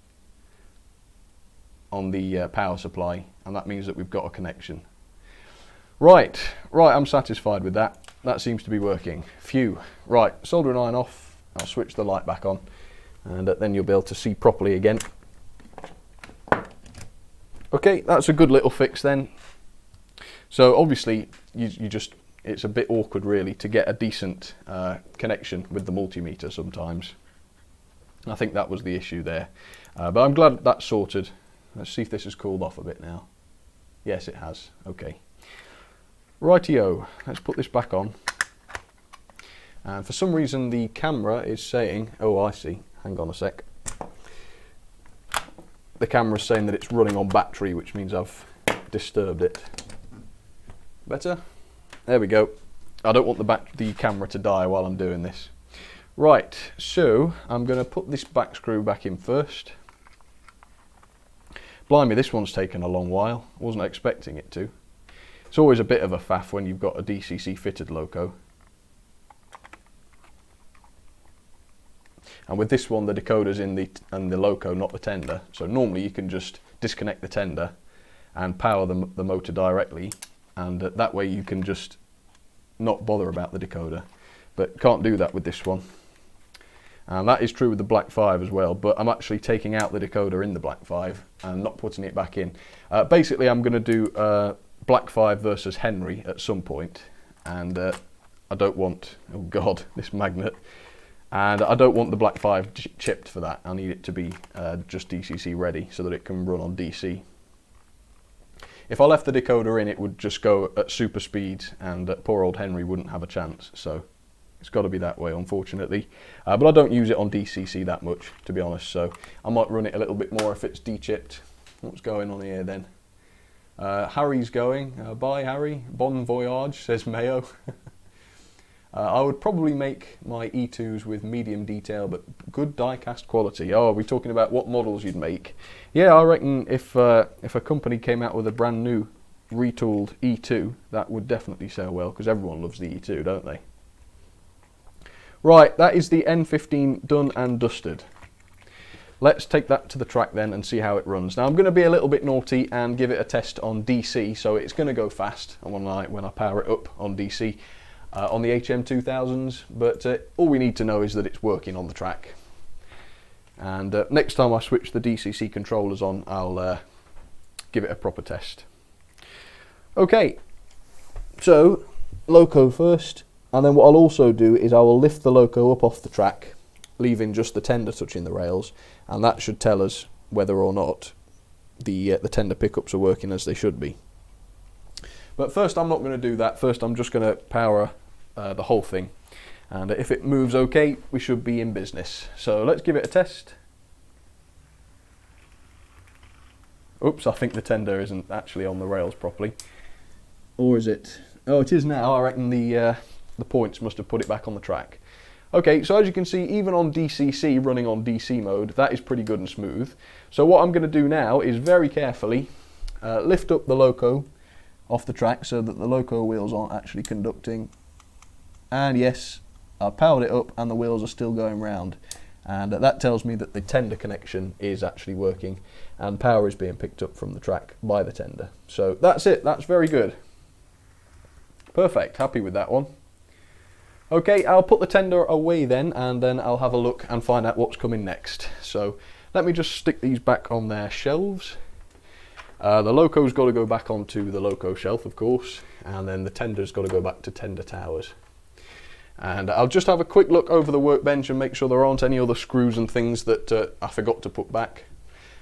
on the power supply, and that means that we've got a connection. Right, I'm satisfied with that. That seems to be working. Phew. Right, soldering iron off. I'll switch the light back on, and then you'll be able to see properly again. Okay, that's a good little fix then. So obviously, it's a bit awkward really to get a decent connection with the multimeter sometimes. I think that was the issue there. But I'm glad that's sorted. Let's see if this has cooled off a bit now. Yes, it has. Okay. Rightio, let's put this back on. And for some reason the camera is saying, oh I see, hang on a sec. The camera's saying that it's running on battery, which means I've disturbed it. Better? There we go. I don't want the camera to die while I'm doing this. Right, so I'm going to put this back screw back in first. Blimey, this one's taken a long while. I wasn't expecting it to. It's always a bit of a faff when you've got a DCC fitted loco. And with this one, the decoder's in the loco, not the tender. So normally you can just disconnect the tender and power the motor directly, and that way you can just not bother about the decoder. But can't do that with this one. And that is true with the Black 5 as well, but I'm actually taking out the decoder in the Black 5 and not putting it back in. Basically I'm going to do Black 5 versus Henry at some point, and I don't want, oh god, this magnet, and I don't want the Black 5 chipped for that. I need it to be just DCC ready so that it can run on DC. If I left the decoder in, it would just go at super speeds, and poor old Henry wouldn't have a chance, so it's got to be that way, unfortunately. But I don't use it on DCC that much, to be honest, so I might run it a little bit more if it's de-chipped. What's going on here then? Harry's going. Bye Harry. Bon voyage, says Mayo. I would probably make my E2s with medium detail but good die-cast quality. Oh, are we talking about what models you'd make? Yeah, I reckon if a company came out with a brand new retooled E2, that would definitely sell well, because everyone loves the E2, don't they? Right, that is the N15 done and dusted. Let's take that to the track then and see how it runs. Now I'm going to be a little bit naughty and give it a test on DC, so it's going to go fast when I power it up on DC. On the HM2000s, but all we need to know is that it's working on the track. And next time I switch the DCC controllers on, I'll give it a proper test. Okay, so loco first, and then what I'll also do is I will lift the loco up off the track, leaving just the tender touching the rails, and that should tell us whether or not the tender pickups are working as they should be. But first I'm not going to do that. First I'm just going to power the whole thing, and if it moves okay, we should be in business. So let's give it a test. Oops, I think the tender isn't actually on the rails properly. Or is it? Oh, it is now. I reckon the points must have put it back on the track. Okay, so as you can see, even on DCC, running on DC mode, that is pretty good and smooth. So what I'm going to do now is very carefully lift up the loco off the track so that the loco wheels aren't actually conducting. And yes, I powered it up and the wheels are still going round. And that tells me that the tender connection is actually working and power is being picked up from the track by the tender. So that's it, that's very good. Perfect, happy with that one. Okay, I'll put the tender away then, and then I'll have a look and find out what's coming next. So let me just stick these back on their shelves. The loco's got to go back onto the loco shelf, of course, and then the tender's got to go back to tender towers. And I'll just have a quick look over the workbench and make sure there aren't any other screws and things that I forgot to put back,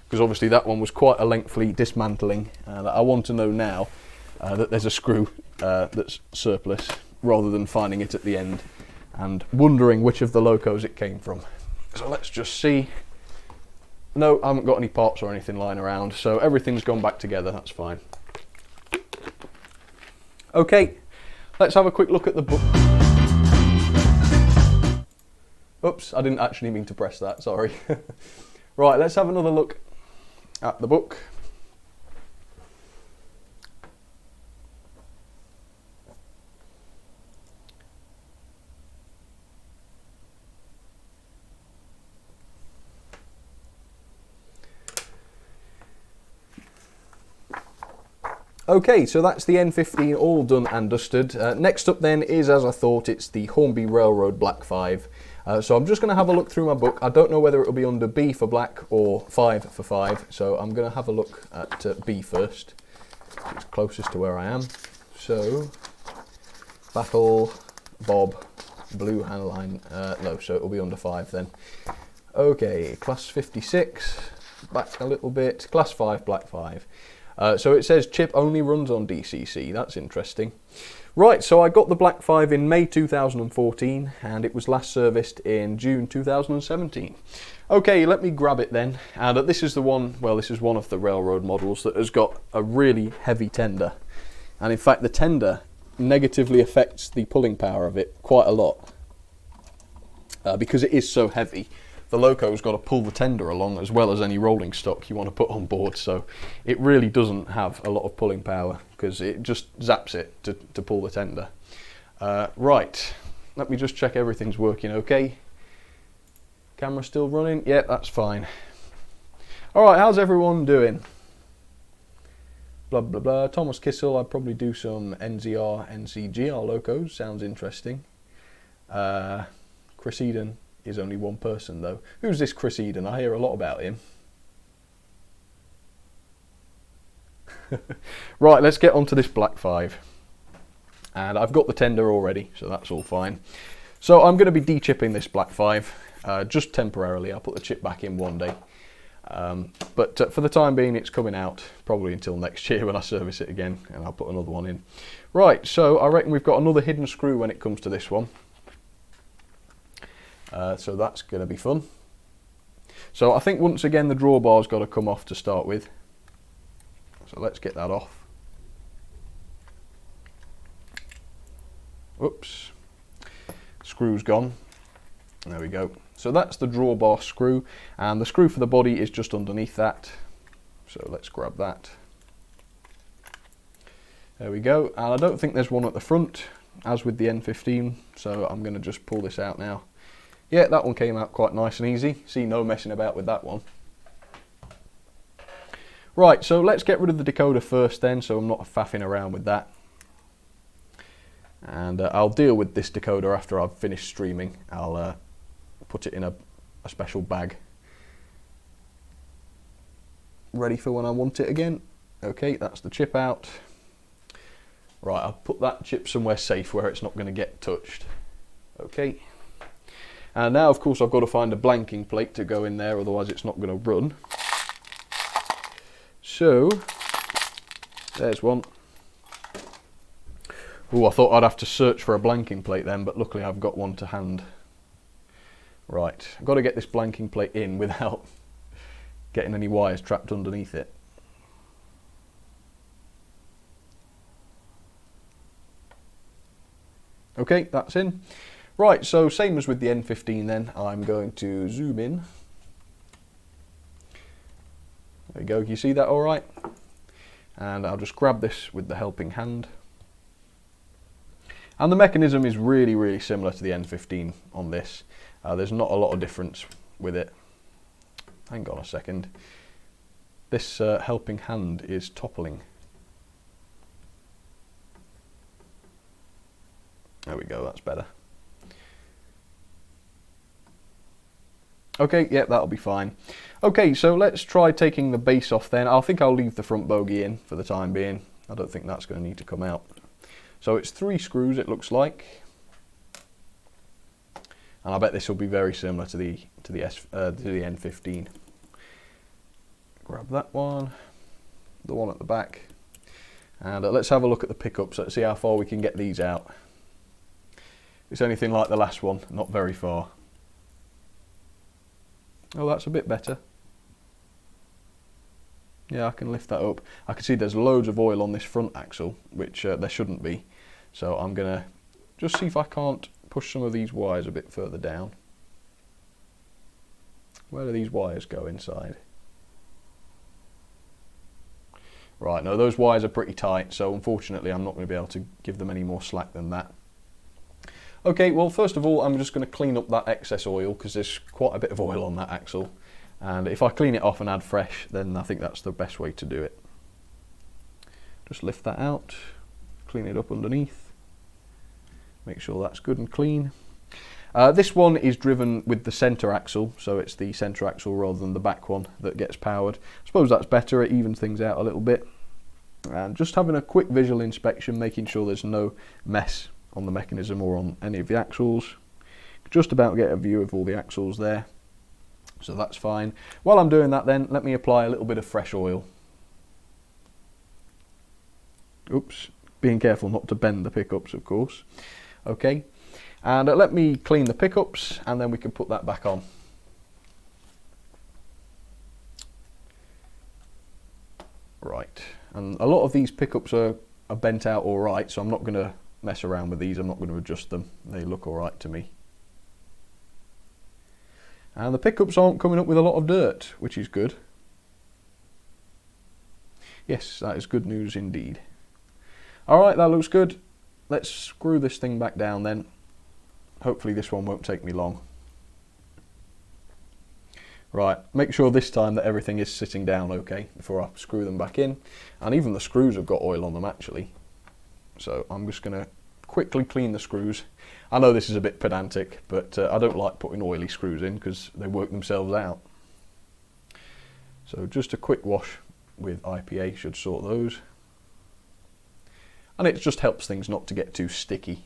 because obviously that one was quite a lengthy dismantling, and I want to know now that there's a screw that's surplus, rather than finding it at the end and wondering which of the locos it came from. So let's just see. No, I haven't got any parts or anything lying around, so everything's gone back together, that's fine. Okay, let's have a quick look at the book. Oops, I didn't actually mean to press that, sorry. Right, let's have another look at the book. Okay, so that's the N15 all done and dusted. Next up then is, as I thought, it's the Hornby Railroad Black 5. So I'm just going to have a look through my book. I don't know whether it will be under B for black or 5 for 5, so I'm going to have a look at B first. It's closest to where I am. So, Battle, Bob, Blue Handline, no, so it will be under 5 then. Okay, Class 56, back a little bit, Class 5, Black 5. So it says chip only runs on DCC. That's interesting. Right, so I got the Black 5 in May 2014 and it was last serviced in June 2017. Okay, let me grab it then. And this is the one, well, this is one of the Railroad models that has got a really heavy tender. And in fact, the tender negatively affects the pulling power of it quite a lot. Because it is so heavy, the loco's got to pull the tender along as well as any rolling stock you want to put on board, so it really doesn't have a lot of pulling power because it just zaps it to pull the tender. Right, let me just check everything's working okay. Camera still running? Yeah, that's fine. Alright, how's everyone doing? Blah blah blah. Thomas Kissel, I'd probably do some NZR, NCGR locos, sounds interesting. Chris Eden is only one person though. Who's this Chris Eden? I hear a lot about him. Right, let's get on to this Black 5. And I've got the tender already, so that's all fine. So I'm going to be de-chipping this Black 5, just temporarily. I'll put the chip back in one day. But for the time being, it's coming out probably until next year when I service it again, and I'll put another one in. Right, so I reckon we've got another hidden screw when it comes to this one. So that's going to be fun. So I think once again the drawbar's got to come off to start with. So let's get that off. Oops. Screw's gone. There we go. So that's the drawbar screw, and the screw for the body is just underneath that. So let's grab that. There we go. And I don't think there's one at the front, as with the N15, so I'm going to just pull this out now. Yeah, that one came out quite nice and easy. See, no messing about with that one. Right, so let's get rid of the decoder first then, so I'm not faffing around with that. And I'll deal with this decoder after I've finished streaming. I'll put it in a special bag. Ready for when I want it again. Okay, that's the chip out. Right, I'll put that chip somewhere safe where it's not going to get touched. Okay. And now, of course, I've got to find a blanking plate to go in there, otherwise it's not going to run. So, there's one. Oh, I thought I'd have to search for a blanking plate then, but luckily I've got one to hand. Right, I've got to get this blanking plate in without getting any wires trapped underneath it. Okay, that's in. Right, so same as with the N15 then, I'm going to zoom in. There you go, you see that all right? And I'll just grab this with the helping hand. And the mechanism is really, really similar to the N15 on this. There's not a lot of difference with it. Hang on a second. This helping hand is toppling. There we go, that's better. Okay, yeah, that'll be fine. Okay, so let's try taking the base off then. I think I'll leave the front bogie in for the time being. I don't think that's going to need to come out. So it's 3 screws, it looks like. And I bet this will be very similar to the N15. Grab that one, the one at the back. And let's have a look at the pickups. Let's see how far we can get these out. If it's anything like the last one, not very far. Oh, that's a bit better. Yeah, I can lift that up. I can see there's loads of oil on this front axle, which there shouldn't be. So I'm going to just see if I can't push some of these wires a bit further down. Where do these wires go inside? Right, no, those wires are pretty tight, so unfortunately I'm not going to be able to give them any more slack than that. Okay, well, first of all, I'm just going to clean up that excess oil because there's quite a bit of oil on that axle. And if I clean it off and add fresh, then I think that's the best way to do it. Just lift that out, clean it up underneath, make sure that's good and clean. This one is driven with the centre axle, so it's the centre axle rather than the back one that gets powered. I suppose that's better, it evens things out a little bit. And just having a quick visual inspection, making sure there's no mess on the mechanism or on any of the axles. Just about get a view of all the axles there, so that's fine. While I'm doing that then, let me apply a little bit of fresh oil. Oops, being careful not to bend the pickups, of course. Okay, and let me clean the pickups and then we can put that back on. Right, and a lot of these pickups are bent out all right, so I'm not going to mess around with these. I'm not going to adjust them. They look all right to me. And the pickups aren't coming up with a lot of dirt, which is good. Yes, that is good news indeed. Alright, that looks good. Let's screw this thing back down then. Hopefully this one won't take me long. Right, make sure this time that everything is sitting down okay before I screw them back in. And even the screws have got oil on them actually. So I'm just going to quickly clean the screws. I know this is a bit pedantic, but I don't like putting oily screws in because they work themselves out. So just a quick wash with IPA should sort those. And it just helps things not to get too sticky.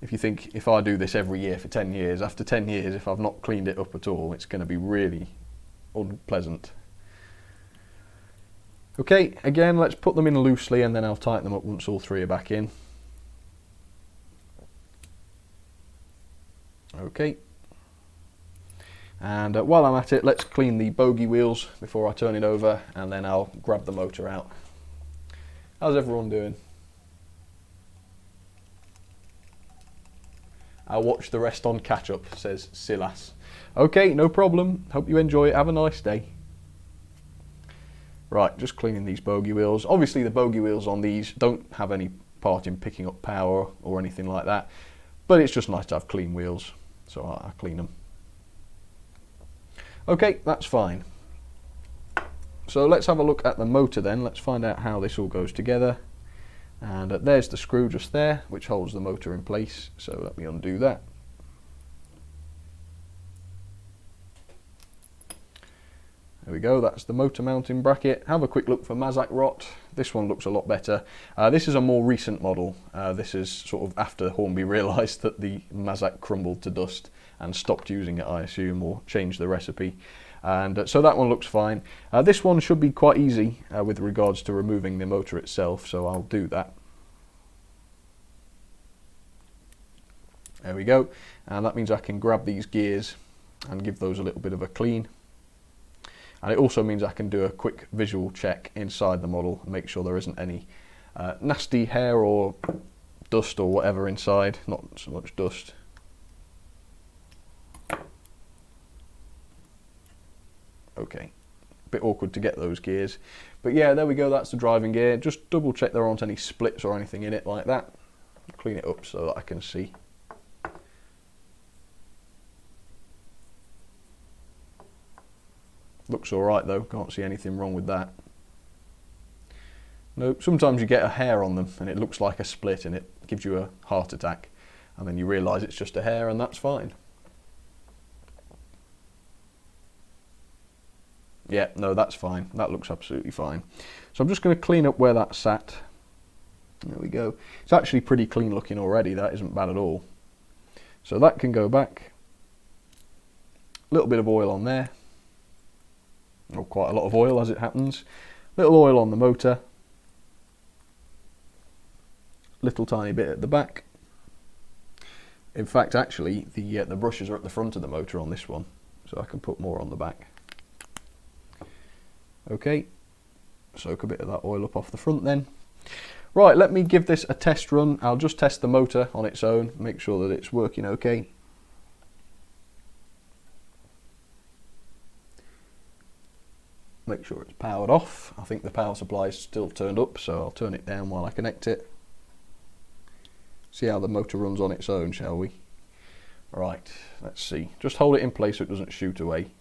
If you think, if I do this every year for 10 years, after 10 years, if I've not cleaned it up at all, it's going to be really unpleasant. Okay, again, let's put them in loosely and then I'll tighten them up once all three are back in. Okay. And while I'm at it, let's clean the bogie wheels before I turn it over and then I'll grab the motor out. How's everyone doing? I'll watch the rest on catch up, says Silas. Okay, no problem. Hope you enjoy it. Have a nice day. Right, just cleaning these bogie wheels. Obviously the bogie wheels on these don't have any part in picking up power or anything like that, but it's just nice to have clean wheels, so I clean them. Okay, that's fine. So let's have a look at the motor then. Let's find out how this all goes together. And there's the screw just there, which holds the motor in place. So let me undo that. There we go, that's the motor mounting bracket. Have a quick look for Mazak rot. This one looks a lot better. This is a more recent model. This is sort of after Hornby realised that the Mazak crumbled to dust and stopped using it, I assume, or changed the recipe. And so that one looks fine. This one should be quite easy with regards to removing the motor itself, so I'll do that. There we go, and that means I can grab these gears and give those a little bit of a clean. And it also means I can do a quick visual check inside the model and make sure there isn't any nasty hair or dust or whatever inside, not so much dust. Okay, a bit awkward to get those gears, but yeah, there we go, that's the driving gear. Just double check there aren't any splits or anything in it like that. Clean it up so that I can see. Looks alright though, can't see anything wrong with that. Nope, sometimes you get a hair on them and it looks like a split and it gives you a heart attack, and then you realise it's just a hair and that's fine. Yeah, no, that's fine. That looks absolutely fine. So I'm just going to clean up where that sat. There we go. It's actually pretty clean looking already. That isn't bad at all. So that can go back. A little bit of oil on there. Or quite a lot of oil as it happens. Little oil on the motor. Little tiny bit at the back. In fact, actually, the brushes are at the front of the motor on this one. So I can put more on the back. Okay, soak a bit of that oil up off the front then. Right, let me give this a test run. I'll just test the motor on its own, make sure that it's working okay. Make sure it's powered off. I think the power supply is still turned up, so I'll turn it down while I connect it. See how the motor runs on its own, shall we? Right, let's see. Just hold it in place so it doesn't shoot away.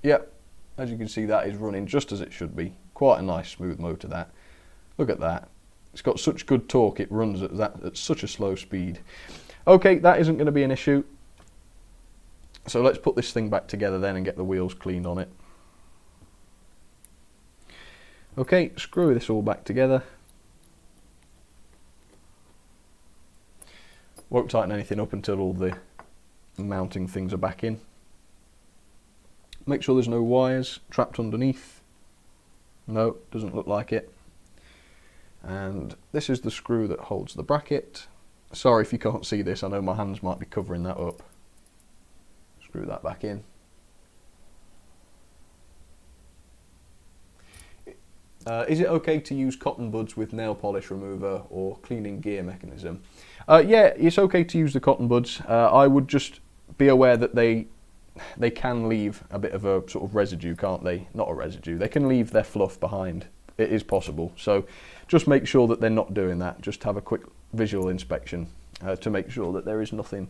Yep, as you can see, that is running just as it should be. Quite a nice smooth motor, that. Look at that. It's got such good torque, it runs at such a slow speed. Okay, that isn't going to be an issue. So let's put this thing back together then and get the wheels cleaned on it. Okay, screw this all back together. Won't tighten anything up until all the mounting things are back in. Make sure there's no wires trapped underneath. No, doesn't look like it. And this is the screw that holds the bracket. Sorry if you can't see this, I know my hands might be covering that up. Screw that back in. Is it okay to use cotton buds with nail polish remover or cleaning gear mechanism? Yeah, it's okay to use the cotton buds. I would just be aware that they can leave a bit of a sort of residue, can't they? Not a residue, they can leave their fluff behind. It is possible. So just make sure that they're not doing that. Just have a quick visual inspection to make sure that there is nothing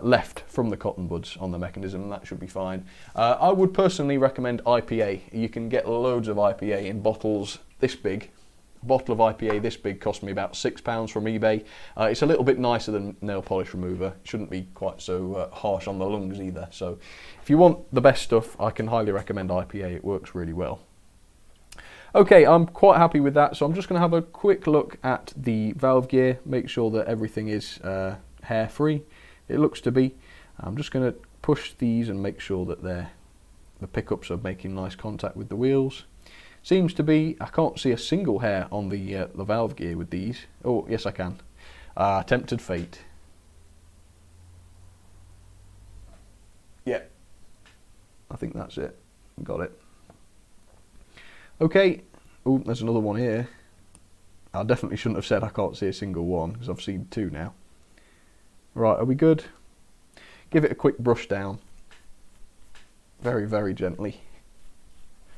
left from the cotton buds on the mechanism, and that should be fine. I would personally recommend IPA. You can get loads of IPA in bottles this big. A bottle of IPA this big cost me about £6 from eBay. It's a little bit nicer than nail polish remover. It shouldn't be quite so harsh on the lungs either. So if you want the best stuff, I can highly recommend IPA. It works really well. Okay, I'm quite happy with that, so I'm just going to have a quick look at the valve gear, make sure that everything is hair free. It looks to be. I'm just going to push these and make sure that the pickups are making nice contact with the wheels. Seems to be. I can't see a single hair on the valve gear with these. Oh, yes I can. Tempted fate. Yeah, I think that's it. Got it. Okay. Oh, there's another one here. I definitely shouldn't have said I can't see a single one, because I've seen two now. Right, are we good? Give it a quick brush down. Very, very gently.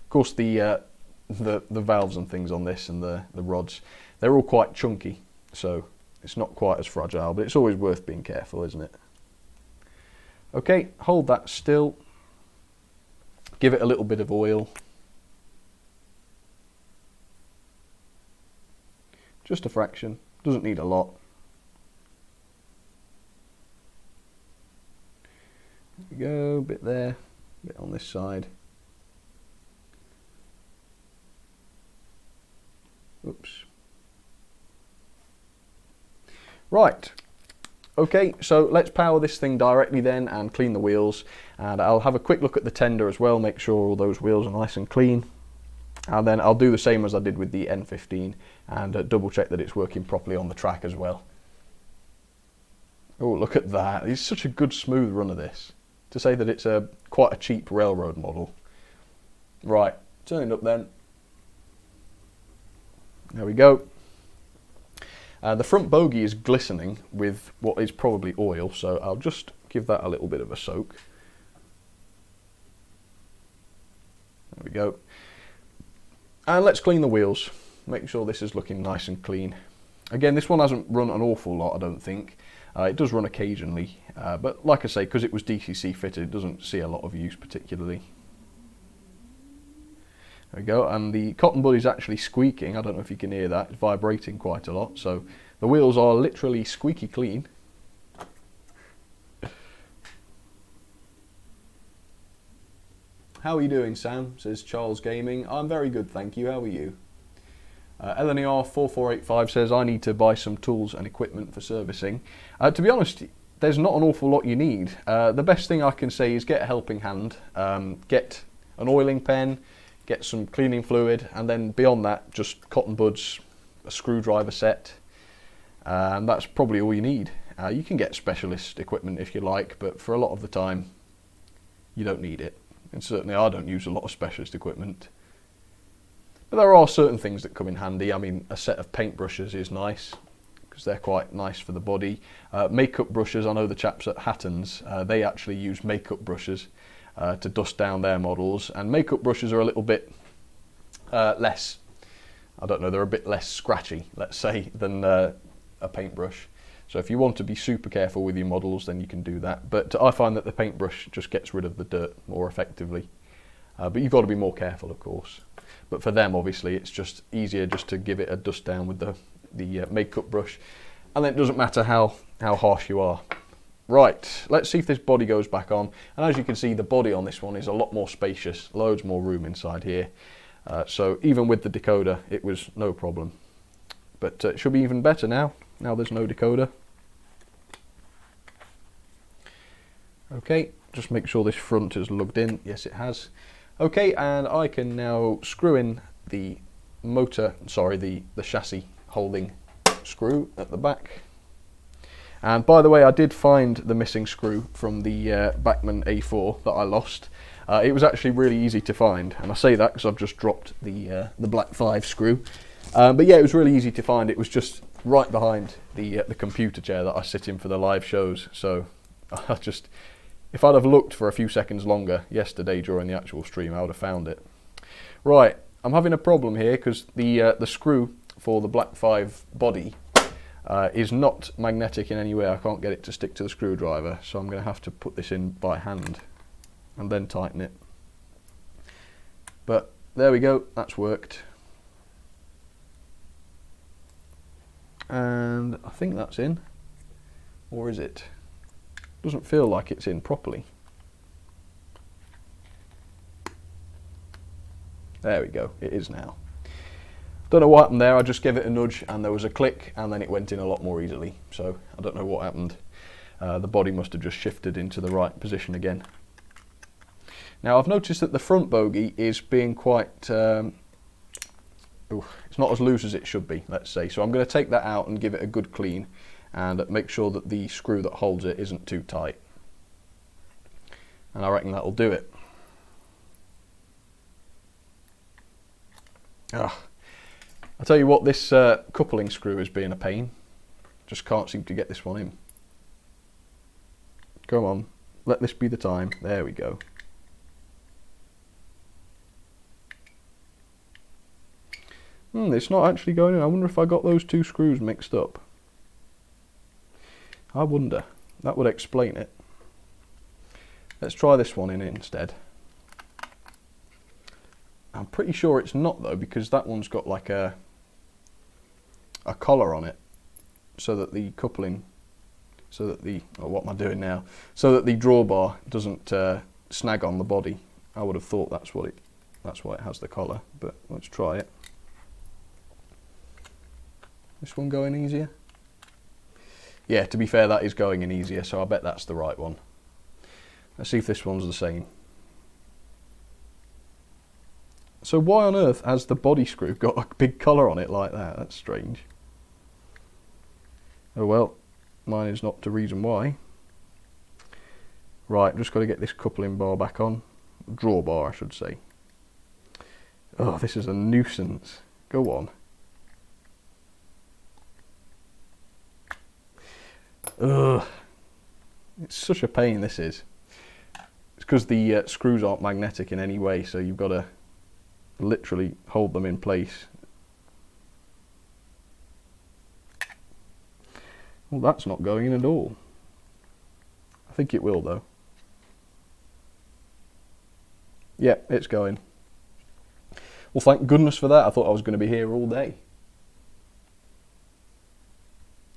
Of course, the valves and things on this and the rods, they're all quite chunky, so it's not quite as fragile, but it's always worth being careful, isn't it? Okay, hold that still. Give it a little bit of oil. Just a fraction, doesn't need a lot. There we go, a bit there, a bit on this side. Oops. Right, okay, so let's power this thing directly then and clean the wheels, and I'll have a quick look at the tender as well, make sure all those wheels are nice and clean, and then I'll do the same as I did with the N15 and double check that it's working properly on the track as well. Oh, look at that, it's such a good smooth run of this, to say that it's quite a cheap railroad model. Right, turn it up then. There we go. The front bogie is glistening with what is probably oil, so I'll just give that a little bit of a soak. There we go. And let's clean the wheels. Make sure this is looking nice and clean. Again, this one hasn't run an awful lot, I don't think. It does run occasionally, but like I say, because it was DCC fitted, it doesn't see a lot of use particularly. There we go, and the cotton bud is actually squeaking. I don't know if you can hear that, it's vibrating quite a lot, so the wheels are literally squeaky clean. How are you doing, Sam? Says Charles Gaming. I'm very good, thank you. How are you? LNER4485 says, I need to buy some tools and equipment for servicing. To be honest, there's not an awful lot you need. The best thing I can say is get a helping hand, get an oiling pen, get some cleaning fluid, and then beyond that, just cotton buds, a screwdriver set, and that's probably all you need. You can get specialist equipment if you like, but for a lot of the time, you don't need it. And certainly I don't use a lot of specialist equipment. But there are certain things that come in handy. I mean, a set of paintbrushes is nice, because they're quite nice for the body. Makeup brushes, I know the chaps at Hatton's, they actually use makeup brushes to dust down their models, and makeup brushes are a little bit less, I don't know, they're a bit less scratchy, let's say, than a paintbrush. So if you want to be super careful with your models, then you can do that. But I find that the paintbrush just gets rid of the dirt more effectively. But you've got to be more careful, of course. But for them, obviously, it's just easier just to give it a dust down with the makeup brush, and then it doesn't matter how harsh you are. Right, let's see if this body goes back on. And as you can see, the body on this one is a lot more spacious, loads more room inside here. So even with the decoder, it was no problem. But it should be even better now. Now there's no decoder. Okay, just make sure this front is lugged in. Yes, it has. Okay, and I can now screw in the the chassis holding screw at the back. And by the way, I did find the missing screw from the Bachmann A4 that I lost. It was actually really easy to find, and I say that because I've just dropped the Black 5 screw. But yeah, it was really easy to find. It was just right behind the computer chair that I sit in for the live shows. So if I'd have looked for a few seconds longer yesterday during the actual stream, I would have found it. Right, I'm having a problem here because the screw for the Black 5 body is not magnetic in any way. I can't get it to stick to the screwdriver, so I'm going to have to put this in by hand and then tighten it. But there we go, that's worked. And I think that's in, or is it? Doesn't feel like it's in properly. There we go, it is now. Don't know what happened there, I just gave it a nudge and there was a click and then it went in a lot more easily. So I don't know what happened. The body must have just shifted into the right position again. Now I've noticed that the front bogie is being quite, it's not as loose as it should be, let's say. So I'm going to take that out and give it a good clean and make sure that the screw that holds it isn't too tight. And I reckon that'll do it. I tell you what, this coupling screw is being a pain. Just can't seem to get this one in. Come on, let this be the time. There we go. It's not actually going in. I wonder if I got those two screws mixed up. I wonder. That would explain it. Let's try this one in instead. I'm pretty sure it's not though, because that one's got like a collar on it, so that the coupling, so that the, oh, what am I doing now? So that the drawbar doesn't snag on the body. I would have thought that's why it has the collar, but let's try it. This one going easier? Yeah, to be fair, that is going in easier, so I bet that's the right one. Let's see if this one's the same. So why on earth has the body screw got a big collar on it like that? That's strange. Oh well, mine is not the reason why. Right, just got to get this coupling bar back on. Drawbar, I should say. Oh, this is a nuisance. Go on. Ugh. It's such a pain, this is. It's because the screws aren't magnetic in any way, so you've got to literally hold them in place. Well, that's not going in at all. I think it will though. Yeah, it's going. Well, thank goodness for that. I thought I was going to be here all day.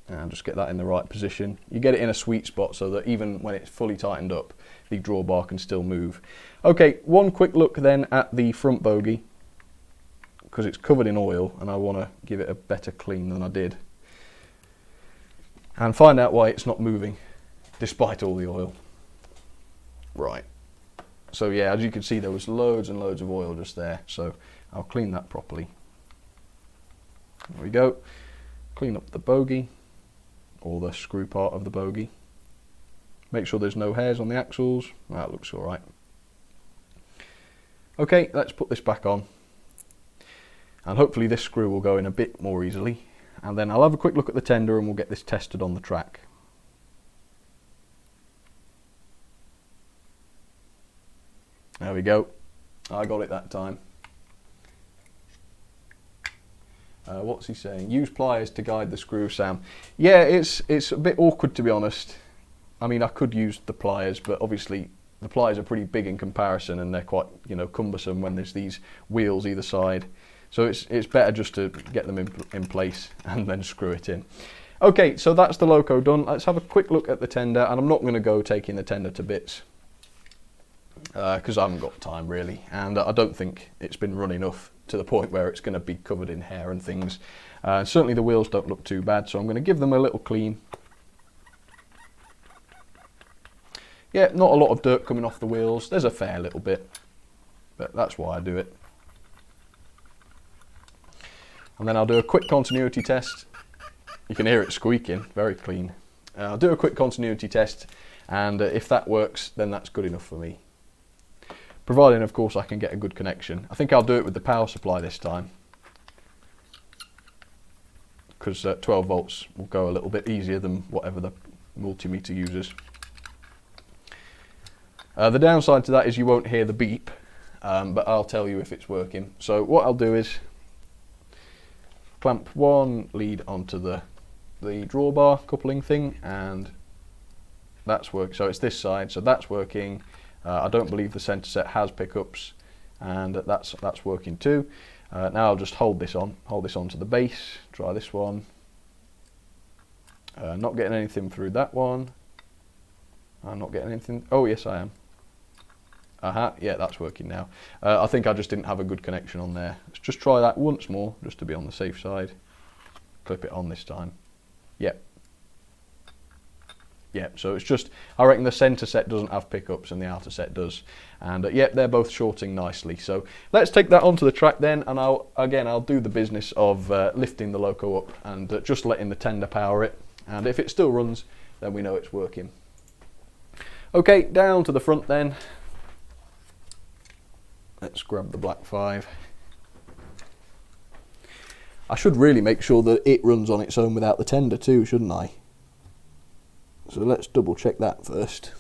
And just get that in the right position. You get it in a sweet spot so that even when it's fully tightened up, the drawbar can still move. Okay, one quick look then at the front bogie, because it's covered in oil and I want to give it a better clean than I did. And find out why it's not moving, despite all the oil. Right. So yeah, as you can see, there was loads and loads of oil just there. So I'll clean that properly. There we go. Clean up the bogie, or the screw part of the bogie. Make sure there's no hairs on the axles. That looks all right. Okay, let's put this back on. And hopefully this screw will go in a bit more easily. And then I'll have a quick look at the tender and we'll get this tested on the track. There we go. I got it that time. What's he saying? Use pliers to guide the screw, Sam. Yeah, it's a bit awkward, to be honest. I mean, I could use the pliers, but obviously the pliers are pretty big in comparison and they're quite, you know, cumbersome when there's these wheels either side. So it's better just to get them in place and then screw it in. Okay, so that's the loco done. Let's have a quick look at the tender, and I'm not going to go taking the tender to bits because I haven't got time really, and I don't think it's been run enough to the point where it's going to be covered in hair and things. Certainly the wheels don't look too bad, so I'm going to give them a little clean. Yeah, not a lot of dirt coming off the wheels. There's a fair little bit, but that's why I do it. And then I'll do a quick continuity test. You can hear it squeaking, very clean. I'll do a quick continuity test, and if that works, then that's good enough for me. Providing, of course, I can get a good connection. I think I'll do it with the power supply this time, because 12 volts will go a little bit easier than whatever the multimeter uses. The downside to that is you won't hear the beep, but I'll tell you if it's working. So what I'll do is clamp one lead onto the drawbar coupling thing, and that's working. So it's this side, so that's working. I don't believe the centre set has pickups, and that's working too. Now I'll just hold this onto the base. Try this one. Not getting anything through that one. I'm not getting anything. Oh yes, I am. Yeah, that's working now. I think I just didn't have a good connection on there. Let's just try that once more, just to be on the safe side. Clip it on this time. Yep. Yep, so it's just, I reckon the centre set doesn't have pickups and the outer set does. And yep, they're both shorting nicely. So let's take that onto the track then, and I'll do the business of lifting the loco up and just letting the tender power it. And if it still runs, then we know it's working. Okay, down to the front then. Let's grab the black 5. I should really make sure that it runs on its own without the tender too, shouldn't I? So let's double check that first.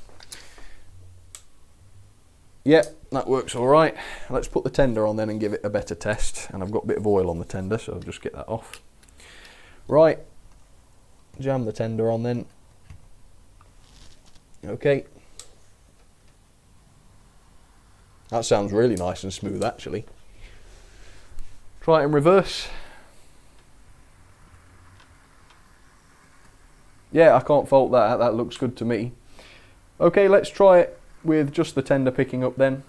Yep, that works all right. Let's put the tender on then and give it a better test. And I've got a bit of oil on the tender, so I'll just get that off. Right, jam the tender on then. Okay. That sounds really nice and smooth actually. Try it in reverse. Yeah, I can't fault that. That looks good to me. Okay, let's try it with just the tender picking up then.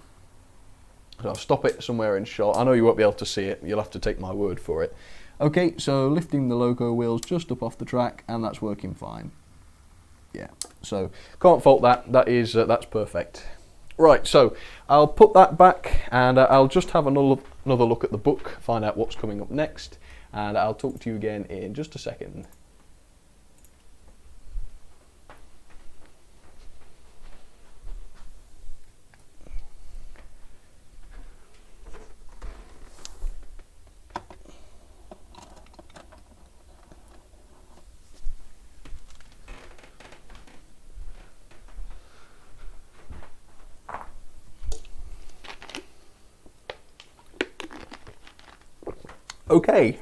So I'll stop it somewhere in shot. I know you won't be able to see it. You'll have to take my word for it. Okay, so lifting the loco wheels just up off the track, and that's working fine. Yeah, so can't fault that. That's perfect. Right, so I'll put that back, and I'll just have another look at the book, find out what's coming up next, and I'll talk to you again in just a second. Okay,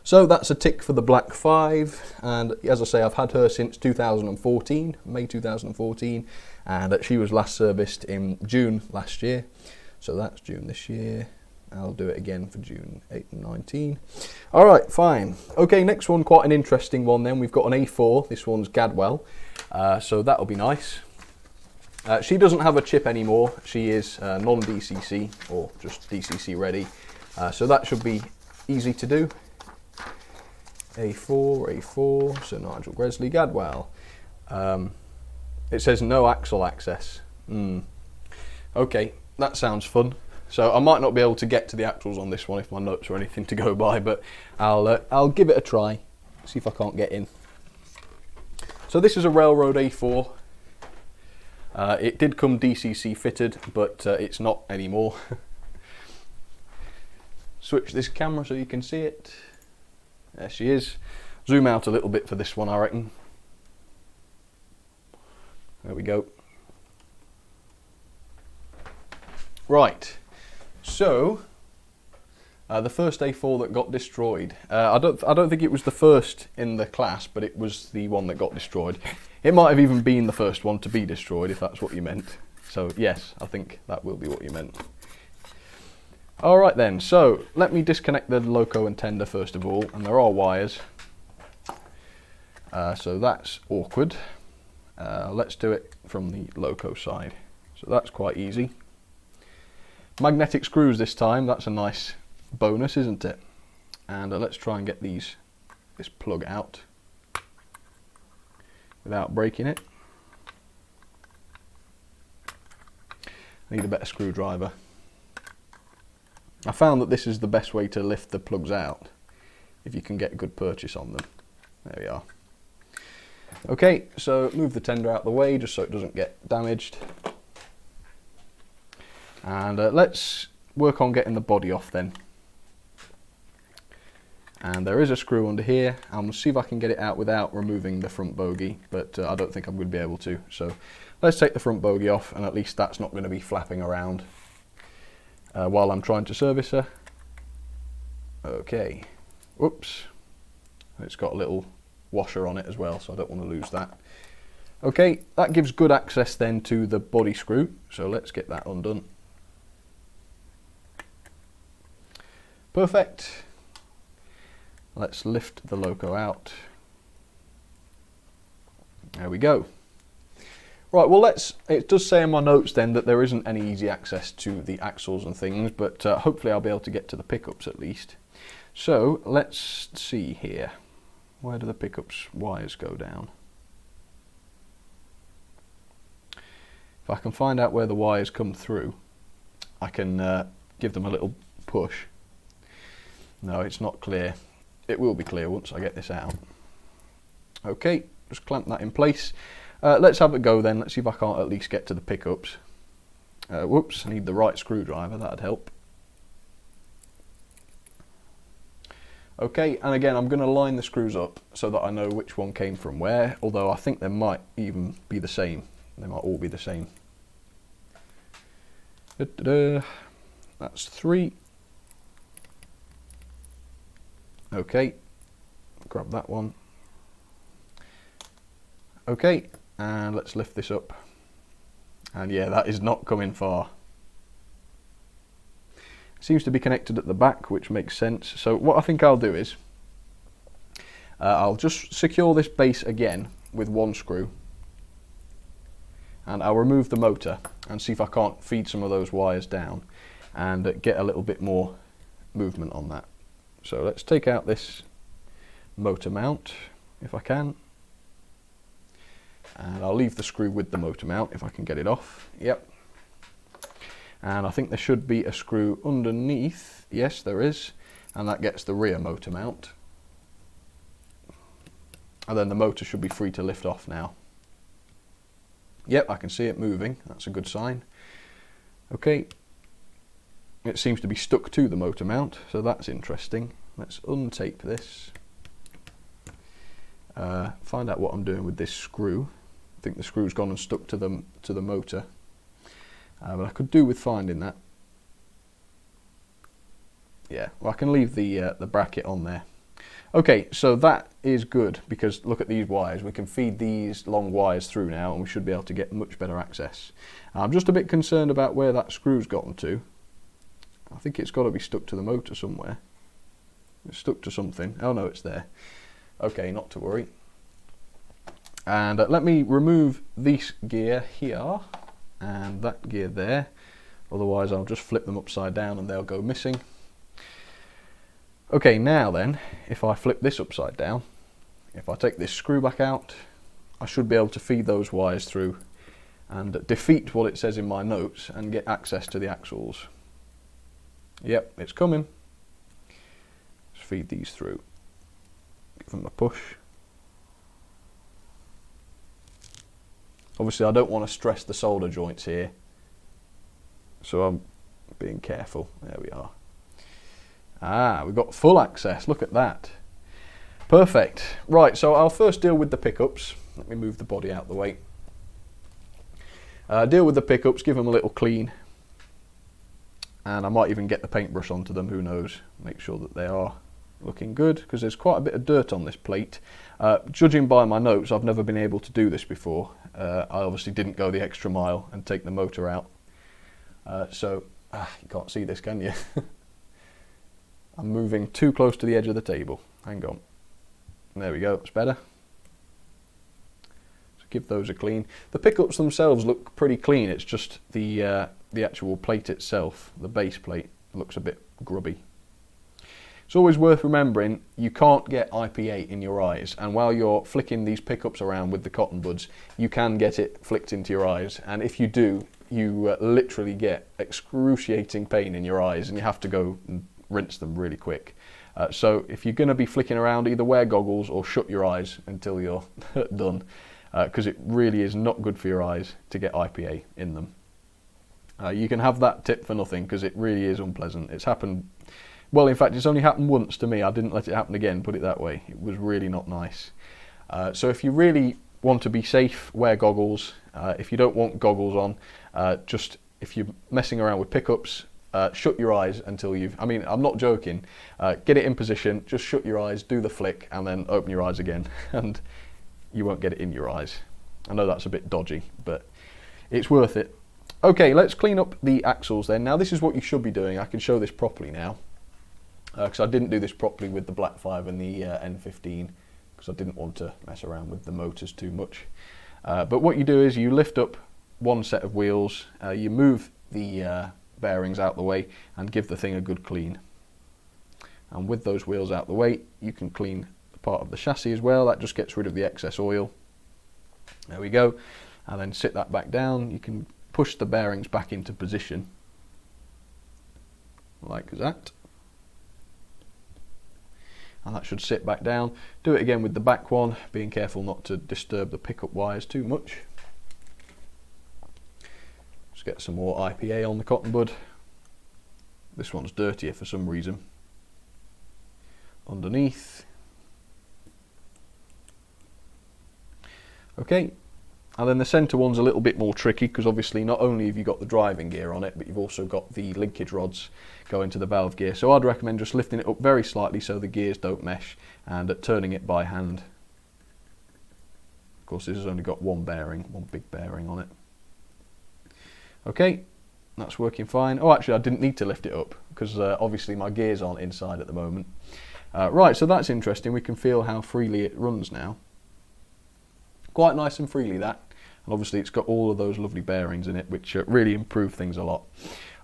so that's a tick for the black 5, and as I say, I've had her since 2014, May 2014, and she was last serviced in June last year, so that's June this year. I'll do it again for June 8 and 19. Alright, fine. Okay, next one, quite an interesting one then. We've got an A4, this one's Gadwell, so that'll be nice. She doesn't have a chip anymore, she is non-DCC, or just DCC ready. So that should be easy to do. A4, so Nigel Gresley Gadwell. It says no axle access. Okay, that sounds fun. So I might not be able to get to the axles on this one if my notes or anything to go by, but I'll give it a try, see if I can't get in. So this is a Railroad A4. It did come DCC fitted, but it's not anymore. Switch this camera so you can see it. There she is. Zoom out a little bit for this one, I reckon. There we go. Right, so the first A4 that got destroyed. I don't think it was the first in the class, but it was the one that got destroyed. It might have even been the first one to be destroyed, if that's what you meant. So yes, I think that will be what you meant. Alright then, so let me disconnect the loco and tender first of all, and there are wires. So that's awkward. Let's do it from the loco side. So that's quite easy. Magnetic screws this time, that's a nice bonus, isn't it? And let's try and get this plug out without breaking it. Need a better screwdriver. I found that this is the best way to lift the plugs out, if you can get a good purchase on them. There we are. Okay, so move the tender out of the way just so it doesn't get damaged. And let's work on getting the body off then. And there is a screw under here. I'm going to see if I can get it out without removing the front bogie, but I don't think I'm going to be able to. So let's take the front bogie off, and at least that's not going to be flapping around while I'm trying to service her. Okay, whoops. It's got a little washer on it as well, so I don't want to lose that. Okay, that gives good access then to the body screw, so let's get that undone. Perfect. Let's lift the loco out. There we go. Right, well it does say in my notes then that there isn't any easy access to the axles and things, but hopefully I'll be able to get to the pickups at least. So let's see here. Where do the pickups wires go down? If I can find out where the wires come through, I can give them a little push. No, it's not clear. It will be clear once I get this out. Okay, just clamp that in place. Let's have a go then. Let's see if I can't at least get to the pickups. Whoops, I need the right screwdriver, that'd help. Okay, and again I'm going to line the screws up so that I know which one came from where, although I think they might even be the same. They might all be the same. That's 3. Okay, grab that one. Okay, and let's lift this up. And yeah, that is not coming far. Seems to be connected at the back, which makes sense. So what I think I'll do is, I'll just secure this base again with one screw. And I'll remove the motor and see if I can't feed some of those wires down and get a little bit more movement on that. So let's take out this motor mount if I can. And I'll leave the screw with the motor mount if I can get it off. Yep. And I think there should be a screw underneath. Yes, there is. And that gets the rear motor mount. And then the motor should be free to lift off now. Yep, I can see it moving. That's a good sign. Okay. It seems to be stuck to the motor mount, so that's interesting. Let's untape this. Find out what I'm doing with this screw. I think the screw's gone and stuck to the motor. But I could do with finding that. Yeah, well I can leave the bracket on there. Okay, so that is good because look at these wires. We can feed these long wires through now and we should be able to get much better access. I'm just a bit concerned about where that screw's gotten to. I think it's got to be stuck to the motor somewhere. It's stuck to something. Oh no, it's there. Okay, not to worry. And let me remove this gear here and that gear there. Otherwise I'll just flip them upside down and they'll go missing. Okay, now then, if I flip this upside down, if I take this screw back out, I should be able to feed those wires through and defeat what it says in my notes and get access to the axles. Yep, it's coming. Let's feed these through. Give them a push. Obviously I don't want to stress the solder joints here, so I'm being careful. There we are. Ah, we've got full access, look at that. Perfect. Right, so I'll first deal with the pickups. Let me move the body out of the way. Deal with the pickups, give them a little clean. And I might even get the paintbrush onto them, who knows. Make sure that they are looking good, because there's quite a bit of dirt on this plate. Judging by my notes, I've never been able to do this before. I obviously didn't go the extra mile and take the motor out. You can't see this, can you? I'm moving too close to the edge of the table. Hang on. There we go, it's better. So give those a clean. The pickups themselves look pretty clean, it's just the actual plate itself, the base plate, looks a bit grubby. It's always worth remembering you can't get IPA in your eyes, and while you're flicking these pickups around with the cotton buds, you can get it flicked into your eyes, and if you do, you literally get excruciating pain in your eyes and you have to go and rinse them really quick. So if you're going to be flicking around, either wear goggles or shut your eyes until you're done, because it really is not good for your eyes to get IPA in them. You can have that tip for nothing, because it really is unpleasant. It's happened, well, in fact, it's only happened once to me. I didn't let it happen again, put it that way. It was really not nice. So if you really want to be safe, wear goggles. If you don't want goggles on, just if you're messing around with pickups, shut your eyes until you've, I mean, I'm not joking, get it in position, just shut your eyes, do the flick, and then open your eyes again, and you won't get it in your eyes. I know that's a bit dodgy, but it's worth it. Okay, let's clean up the axles then. Now this is what you should be doing. I can show this properly now, because I didn't do this properly with the Black 5 and the N15, because I didn't want to mess around with the motors too much. But what you do is you lift up one set of wheels, you move the bearings out the way and give the thing a good clean. And with those wheels out the way, you can clean part of the chassis as well. That just gets rid of the excess oil. There we go. And then sit that back down. You can push the bearings back into position like that, and that should sit back down. Do it again with the back one, being careful not to disturb the pickup wires too much. Just get some more IPA on the cotton bud. This one's dirtier for some reason. Underneath. Okay, and then the centre one's a little bit more tricky, because obviously not only have you got the driving gear on it, but you've also got the linkage rods going to the valve gear. So I'd recommend just lifting it up very slightly so the gears don't mesh, and turning it by hand. Of course, this has only got one bearing, one big bearing on it. Okay, that's working fine. Oh, actually I didn't need to lift it up, because obviously my gears aren't inside at the moment. Right, so that's interesting. We can feel how freely it runs now. Quite nice and freely, that. And obviously it's got all of those lovely bearings in it, which really improve things a lot.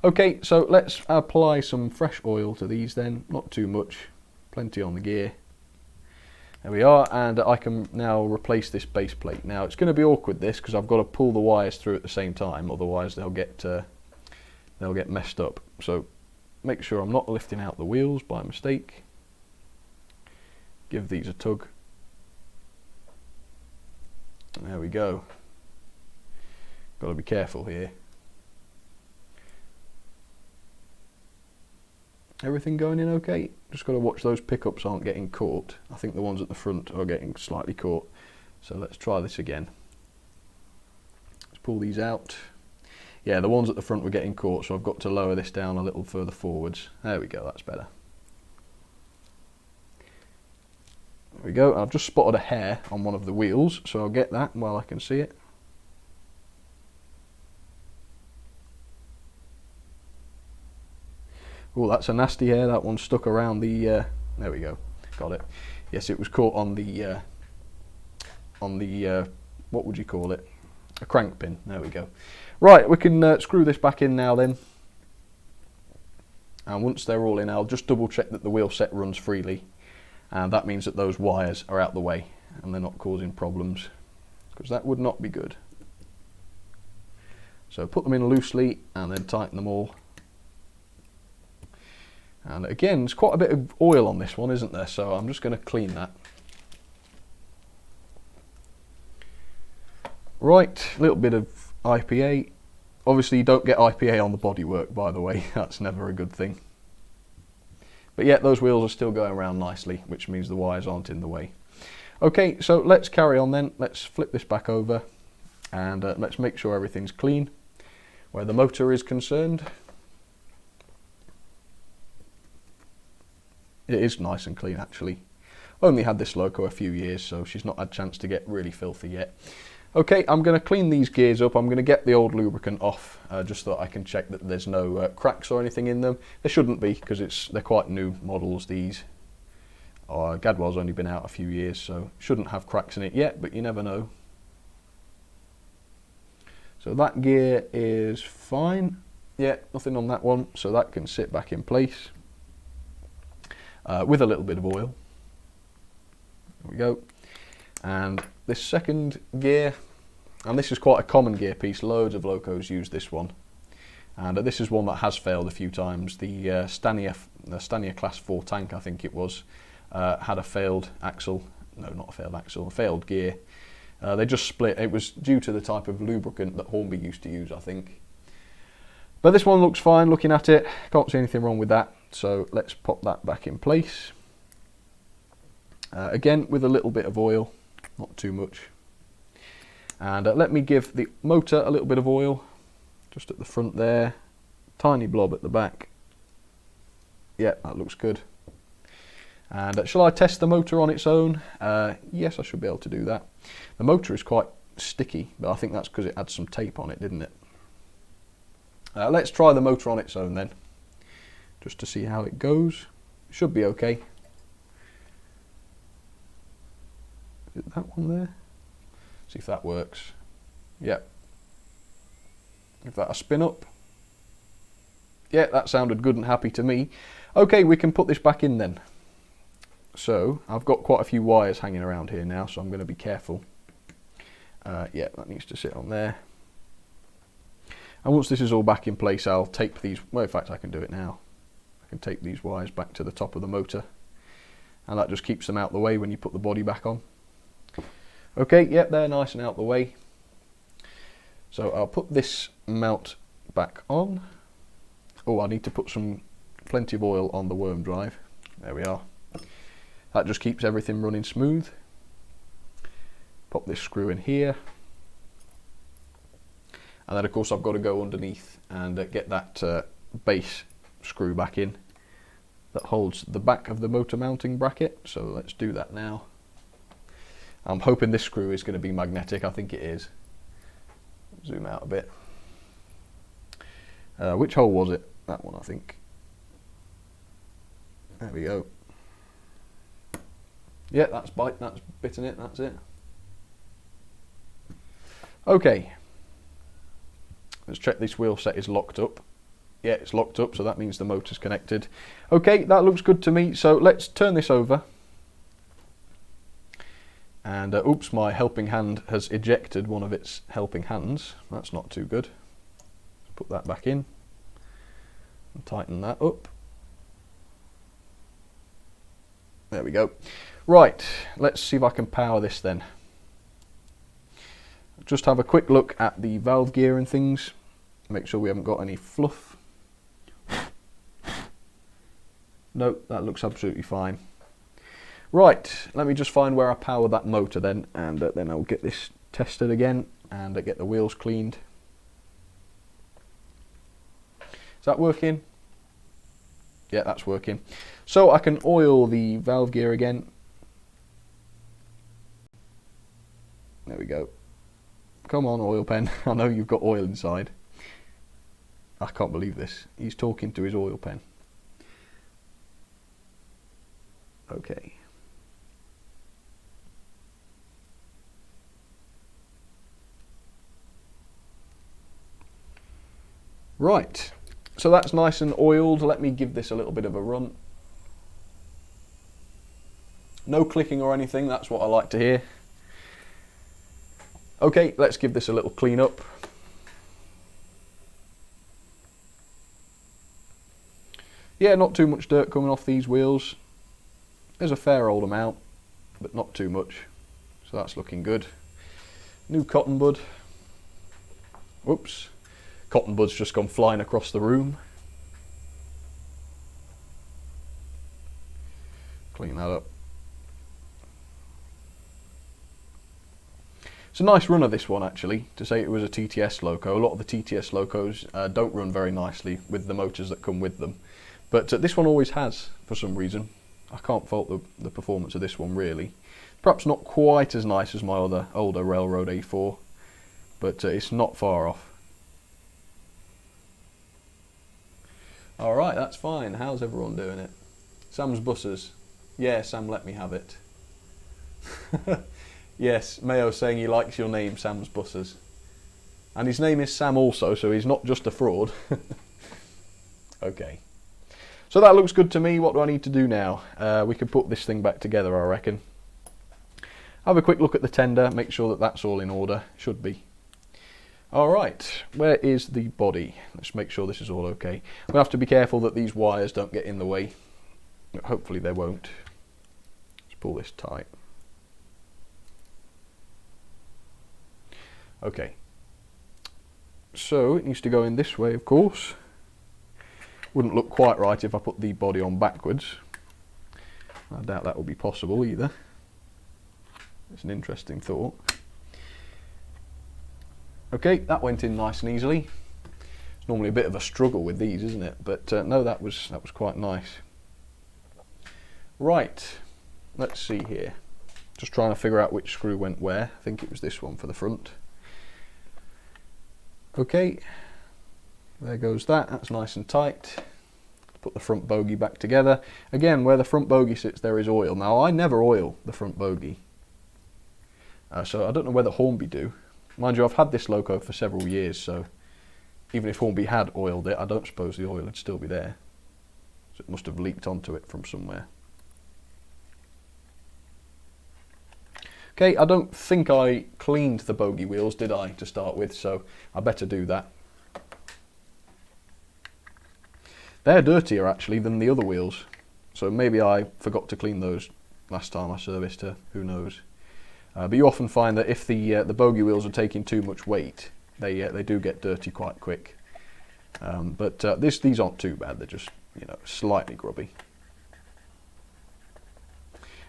Okay, so let's apply some fresh oil to these then. Not too much, plenty on the gear. There we are, and I can now replace this base plate. Now it's going to be awkward this, because I've got to pull the wires through at the same time, otherwise they'll get messed up. So make sure I'm not lifting out the wheels by mistake. Give these a tug. There we go. Got to be careful here. Everything going in okay? Just got to watch those pickups aren't getting caught. I think the ones at the front are getting slightly caught. So let's try this again. Let's pull these out. Yeah, the ones at the front were getting caught, so I've got to lower this down a little further forwards. There we go, that's better. There we go. I've just spotted a hair on one of the wheels, so I'll get that while I can see it. Oh, that's a nasty hair. That one stuck around the. There we go. Got it. Yes, it was caught on the. What would you call it? A crank pin. There we go. Right, we can screw this back in now then. And once they're all in, I'll just double check that the wheel set runs freely. And that means that those wires are out the way and they're not causing problems, because that would not be good. So put them in loosely and then tighten them all. And again, there's quite a bit of oil on this one, isn't there? So I'm just going to clean that. Right, a little bit of IPA. Obviously you don't get IPA on the bodywork, by the way. That's never a good thing. But yet those wheels are still going around nicely, which means the wires aren't in the way. Okay, so let's carry on then. Let's flip this back over and let's make sure everything's clean where the motor is concerned. It is nice and clean actually. Only had this loco a few years, so she's not had a chance to get really filthy yet. Okay, I'm going to clean these gears up. I'm going to get the old lubricant off, just so that I can check that there's no cracks or anything in them. There shouldn't be, because they're quite new models, these. Gadwell's only been out a few years, so shouldn't have cracks in it yet, but you never know. So that gear is fine. Yeah, nothing on that one, so that can sit back in place with a little bit of oil. There we go. And this second gear, And this is quite a common gear piece. Loads of locos use this one. And this is one that has failed a few times. The Stania Class 4 tank, I think it was, had a failed axle. No, not a failed axle, a failed gear. They just split. It was due to the type of lubricant that Hornby used to use, I think. But this one looks fine looking at it. Can't see anything wrong with that. So let's pop that back in place. Again, with a little bit of oil, not too much. And let me give the motor a little bit of oil, just at the front there. Tiny blob at the back. Yeah, that looks good. And shall I test the motor on its own? Yes, I should be able to do that. The motor is quite sticky, but I think that's because it had some tape on it, didn't it? Let's try the motor on its own then, just to see how it goes. Should be okay. Is it that one there? See if that works. Yeah. Give that a spin up. Yeah, that sounded good and happy to me. Okay, we can put this back in then. So, I've got quite a few wires hanging around here now, so I'm going to be careful. Yeah, that needs to sit on there. And once this is all back in place, I'll tape these, well, in fact I can do it now. I can tape these wires back to the top of the motor. And that just keeps them out the way when you put the body back on. Okay, yep, they're nice and out the way. So I'll put this mount back on. Oh, I need to put plenty of oil on the worm drive. There we are. That just keeps everything running smooth. Pop this screw in here. And then of course I've got to go underneath and get that base screw back in that holds the back of the motor mounting bracket. So let's do that now. I'm hoping this screw is going to be magnetic. I think it is. Zoom out a bit. Which hole was it? That one, I think. There we go. Yeah, that's bitten it, that's it. Okay. Let's check this wheel set is locked up. Yeah, it's locked up, so that means the motor's connected. Okay, that looks good to me. So let's turn this over. And oops, my helping hand has ejected one of its helping hands. That's not too good. Put that back in and tighten that up. There we go. Right, let's see if I can power this then. Just have a quick look at the valve gear and things. Make sure we haven't got any fluff. No, that looks absolutely fine. Right, let me just find where I power that motor then, and then I'll get this tested again and get the wheels cleaned. Is that working? Yeah, that's working. So I can oil the valve gear again. There we go. Come on, oil pen. I know you've got oil inside. I can't believe this. He's talking to his oil pen. Okay. Right, so that's nice and oiled. Let me give this a little bit of a run. No clicking or anything, that's what I like to hear. Okay, let's give this a little clean up. Yeah, not too much dirt coming off these wheels. There's a fair old amount, but not too much. So that's looking good. New cotton bud. Whoops. Cotton bud's just gone flying across the room. Clean that up. It's a nice runner, this one, actually, to say it was a TTS loco. A lot of the TTS locos don't run very nicely with the motors that come with them. But this one always has, for some reason. I can't fault the performance of this one, really. Perhaps not quite as nice as my older Railroad A4, but it's not far off. Alright, that's fine. How's everyone doing it? Sam's Buses. Yeah, Sam, let me have it. Yes, Mayo saying he likes your name, Sam's Buses. And his name is Sam also, so he's not just a fraud. Okay. So that looks good to me. What do I need to do now? We can put this thing back together, I reckon. Have a quick look at the tender, make sure that that's all in order. Should be. Alright, where is the body? Let's make sure this is all okay. We'll have to be careful that these wires don't get in the way. Hopefully they won't. Let's pull this tight. Okay. So it needs to go in this way, of course. Wouldn't look quite right if I put the body on backwards. I doubt that will be possible either. It's an interesting thought. Okay, that went in nice and easily. It's normally a bit of a struggle with these, isn't it? But no, that was quite nice. Right, let's see here. Just trying to figure out which screw went where. I think it was this one for the front. Okay, there goes that. That's nice and tight. Put the front bogie back together. Again, where the front bogie sits, there is oil. Now, I never oil the front bogie. So I don't know whether Hornby do. Mind you, I've had this loco for several years, so even if Hornby had oiled it, I don't suppose the oil would still be there. So it must have leaked onto it from somewhere. Okay, I don't think I cleaned the bogie wheels, did I, to start with, so I better do that. They're dirtier actually than the other wheels, so maybe I forgot to clean those last time I serviced her, who knows. But you often find that if the bogie wheels are taking too much weight, they do get dirty quite quick. But these aren't too bad, they're just, you know, slightly grubby.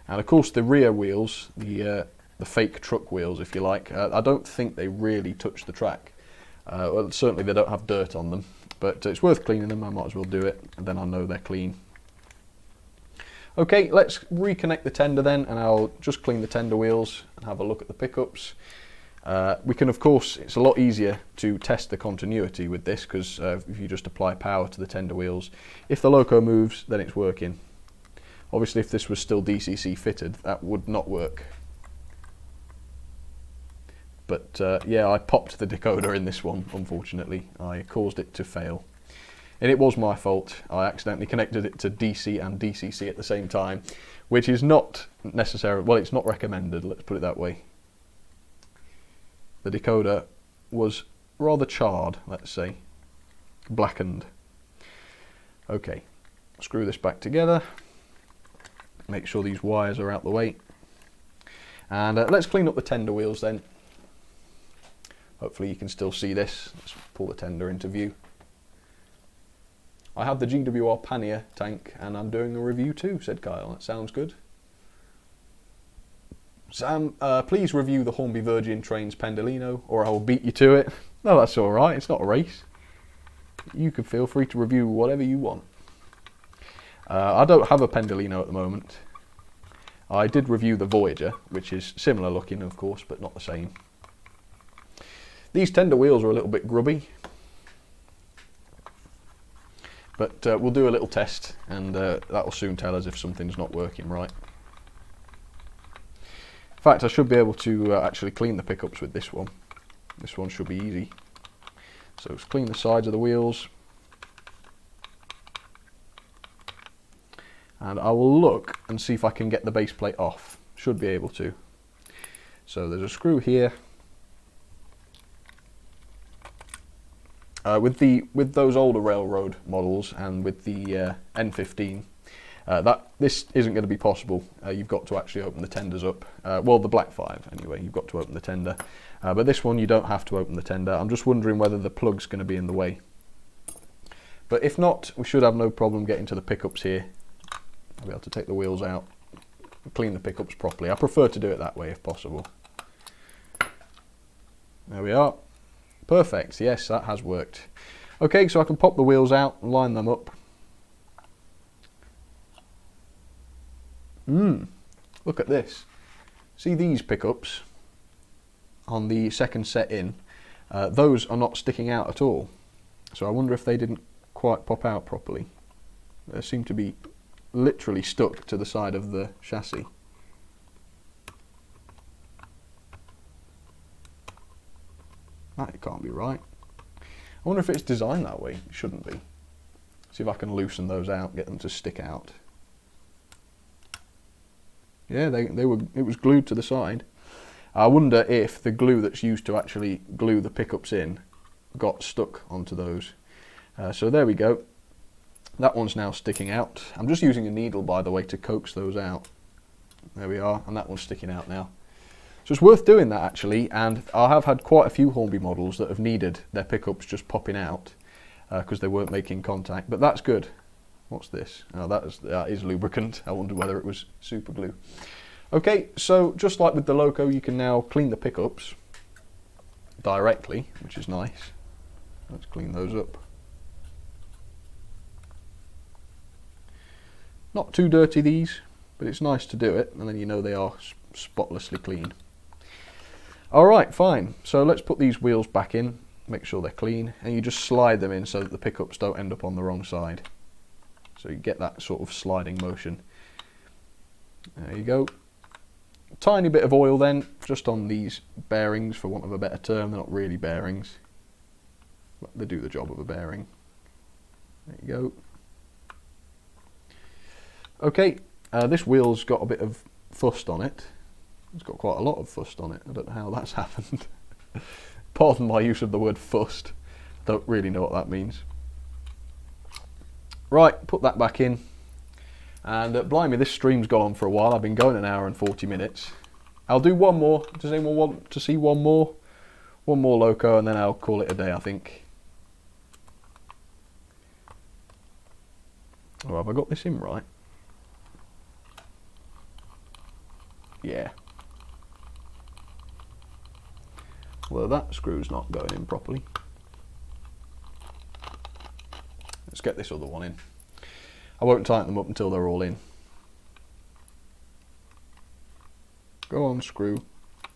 And of course the rear wheels, the fake truck wheels if you like, I don't think they really touch the track. Well, certainly they don't have dirt on them, but it's worth cleaning them. I might as well do it, and then I know they're clean. Okay, let's reconnect the tender then, and I'll just clean the tender wheels and have a look at the pickups. We can, of course, it's a lot easier to test the continuity with this because if you just apply power to the tender wheels, if the loco moves, then it's working. Obviously, if this was still DCC fitted, that would not work. But yeah, I popped the decoder in this one, unfortunately. I caused it to fail. And it was my fault. I accidentally connected it to DC and DCC at the same time, which is not necessary. Well, it's not recommended, let's put it that way. The decoder was rather charred, let's say, blackened. Okay, screw this back together. Make sure these wires are out the way. And let's clean up the tender wheels then. Hopefully you can still see this. Let's pull the tender into view. I have the GWR pannier tank and I'm doing a review too, said Kyle. That sounds good. Sam, please review the Hornby Virgin Trains Pendolino or I will beat you to it. No, that's alright, it's not a race. You can feel free to review whatever you want. I don't have a Pendolino at the moment. I did review the Voyager, which is similar looking of course, but not the same. These tender wheels are a little bit grubby. But we'll do a little test and that will soon tell us if something's not working right. In fact, I should be able to actually clean the pickups with this one. This one should be easy. So let's clean the sides of the wheels. And I will look and see if I can get the base plate off. Should be able to. So there's a screw here. With those older railroad models and with the N15, this isn't going to be possible. You've got to actually open the tenders up. Well, the Black 5 anyway, you've got to open the tender. But this one you don't have to open the tender. I'm just wondering whether the plug's going to be in the way. But if not, we should have no problem getting to the pickups here. I'll be able to take the wheels out and clean the pickups properly. I prefer to do it that way if possible. There we are. Perfect, yes, that has worked. Okay, so I can pop the wheels out and line them up. Look at this. See these pickups on the second set in? Those are not sticking out at all. So I wonder if they didn't quite pop out properly. They seem to be literally stuck to the side of the chassis. That can't be right. I wonder if it's designed that way. It shouldn't be. See if I can loosen those out, get them to stick out. Yeah, it was glued to the side. I wonder if the glue that's used to actually glue the pickups in got stuck onto those. So there we go. That one's now sticking out. I'm just using a needle, by the way, to coax those out. There we are, and that one's sticking out now. So it's worth doing that actually, and I have had quite a few Hornby models that have needed their pickups just popping out because they weren't making contact, but that's good. What's this? Oh, that is lubricant. I wonder whether it was super glue. Okay, so just like with the loco, you can now clean the pickups directly, which is nice. Let's clean those up. Not too dirty these, but it's nice to do it, and then you know they are spotlessly clean. Alright, fine. So let's put these wheels back in, make sure they're clean, and you just slide them in so that the pickups don't end up on the wrong side. So you get that sort of sliding motion. There you go. Tiny bit of oil then, just on these bearings, for want of a better term. They're not really bearings, but they do the job of a bearing. There you go. Okay, this wheel's got a bit of fust on it. It's got quite a lot of fust on it. I don't know how that's happened. Pardon my use of the word fust. Don't really know what that means. Right, put that back in. And blimey, this stream's gone on for a while. I've been going an hour and 40 minutes. I'll do one more. Does anyone want to see one more? One more loco and then I'll call it a day, I think. Oh, have I got this in right? Yeah. Well, that screw's not going in properly. Let's get this other one in. I won't tighten them up until they're all in. Go on, screw.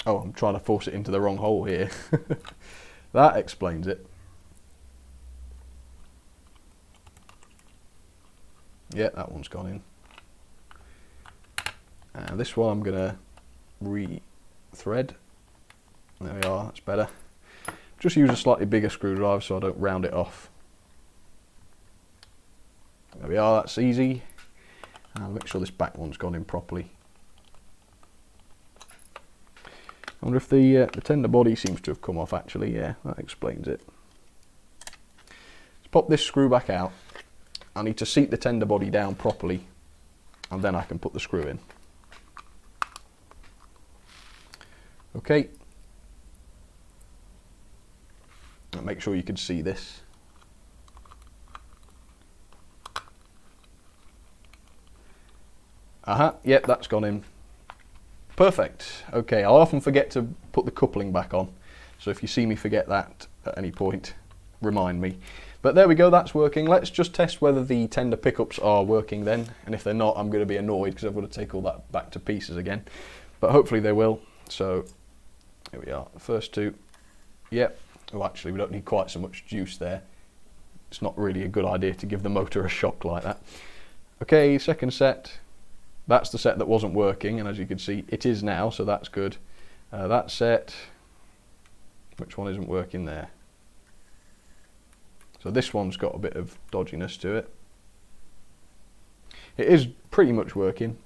Oh, I'm trying to force it into the wrong hole here. That explains it. Yeah, that one's gone in. And this one I'm going to re-thread. There we are, that's better. Just use a slightly bigger screwdriver so I don't round it off. There we are, that's easy. And I'll make sure this back one's gone in properly. I wonder if the tender body seems to have come off actually. Yeah, that explains it. Let's pop this screw back out. I need to seat the tender body down properly and then I can put the screw in. Okay. Make sure you can see this. Yep, that's gone in. Perfect. Okay, I'll often forget to put the coupling back on, so if you see me forget that at any point, remind me. But there we go, that's working. Let's just test whether the tender pickups are working then, and if they're not, I'm going to be annoyed because I've got to take all that back to pieces again. But hopefully they will. So here we are, the first two. Yep. Oh, actually, we don't need quite so much juice there. It's not really a good idea to give the motor a shock like that. Okay, second set. That's the set that wasn't working, and as you can see, it is now, so that's good. That set, which one isn't working there? So this one's got a bit of dodginess to it. It is pretty much working,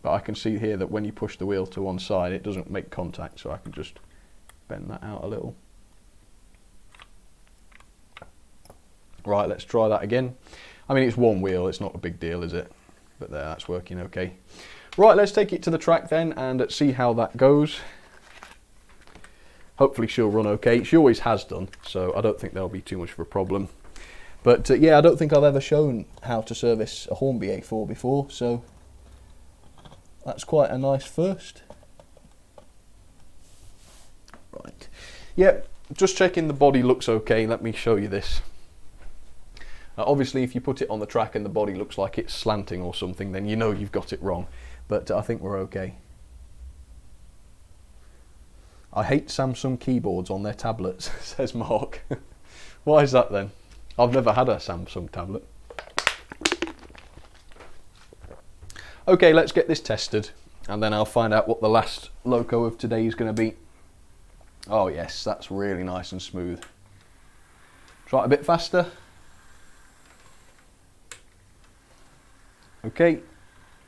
but I can see here that when you push the wheel to one side, it doesn't make contact, so I can just bend that out a little. Right, let's try that again. I mean, it's one wheel, it's not a big deal, is it? But there, that's working okay. Right, let's take it to the track then and see how that goes. Hopefully she'll run okay. She always has done, so I don't think there'll be too much of a problem. But yeah, I don't think I've ever shown how to service a Hornby A4 before, so that's quite a nice first. Right, yep, just checking the body looks okay. Let me show you this. Obviously, if you put it on the track and the body looks like it's slanting or something, then you know you've got it wrong. But I think we're okay. I hate Samsung keyboards on their tablets, says Mark. Why is that then? I've never had a Samsung tablet. Okay, let's get this tested, and then I'll find out what the last loco of today is going to be. Oh yes, that's really nice and smooth. Try it a bit faster. Okay,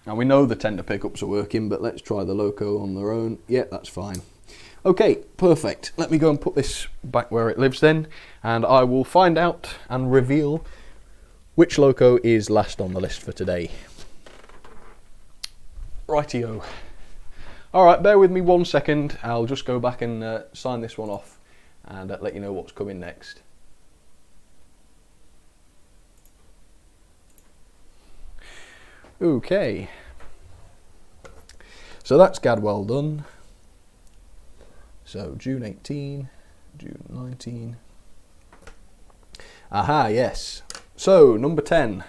now we know the tender pickups are working, but let's try the loco on their own. Yeah, that's fine. Okay, perfect. Let me go and put this back where it lives then, and I will find out and reveal which loco is last on the list for today. Rightio. Alright, bear with me 1 second. I'll just go back and sign this one off and let you know what's coming next. Okay. So that's Gadwell done. So June 18, June 19. Aha, yes. So number 10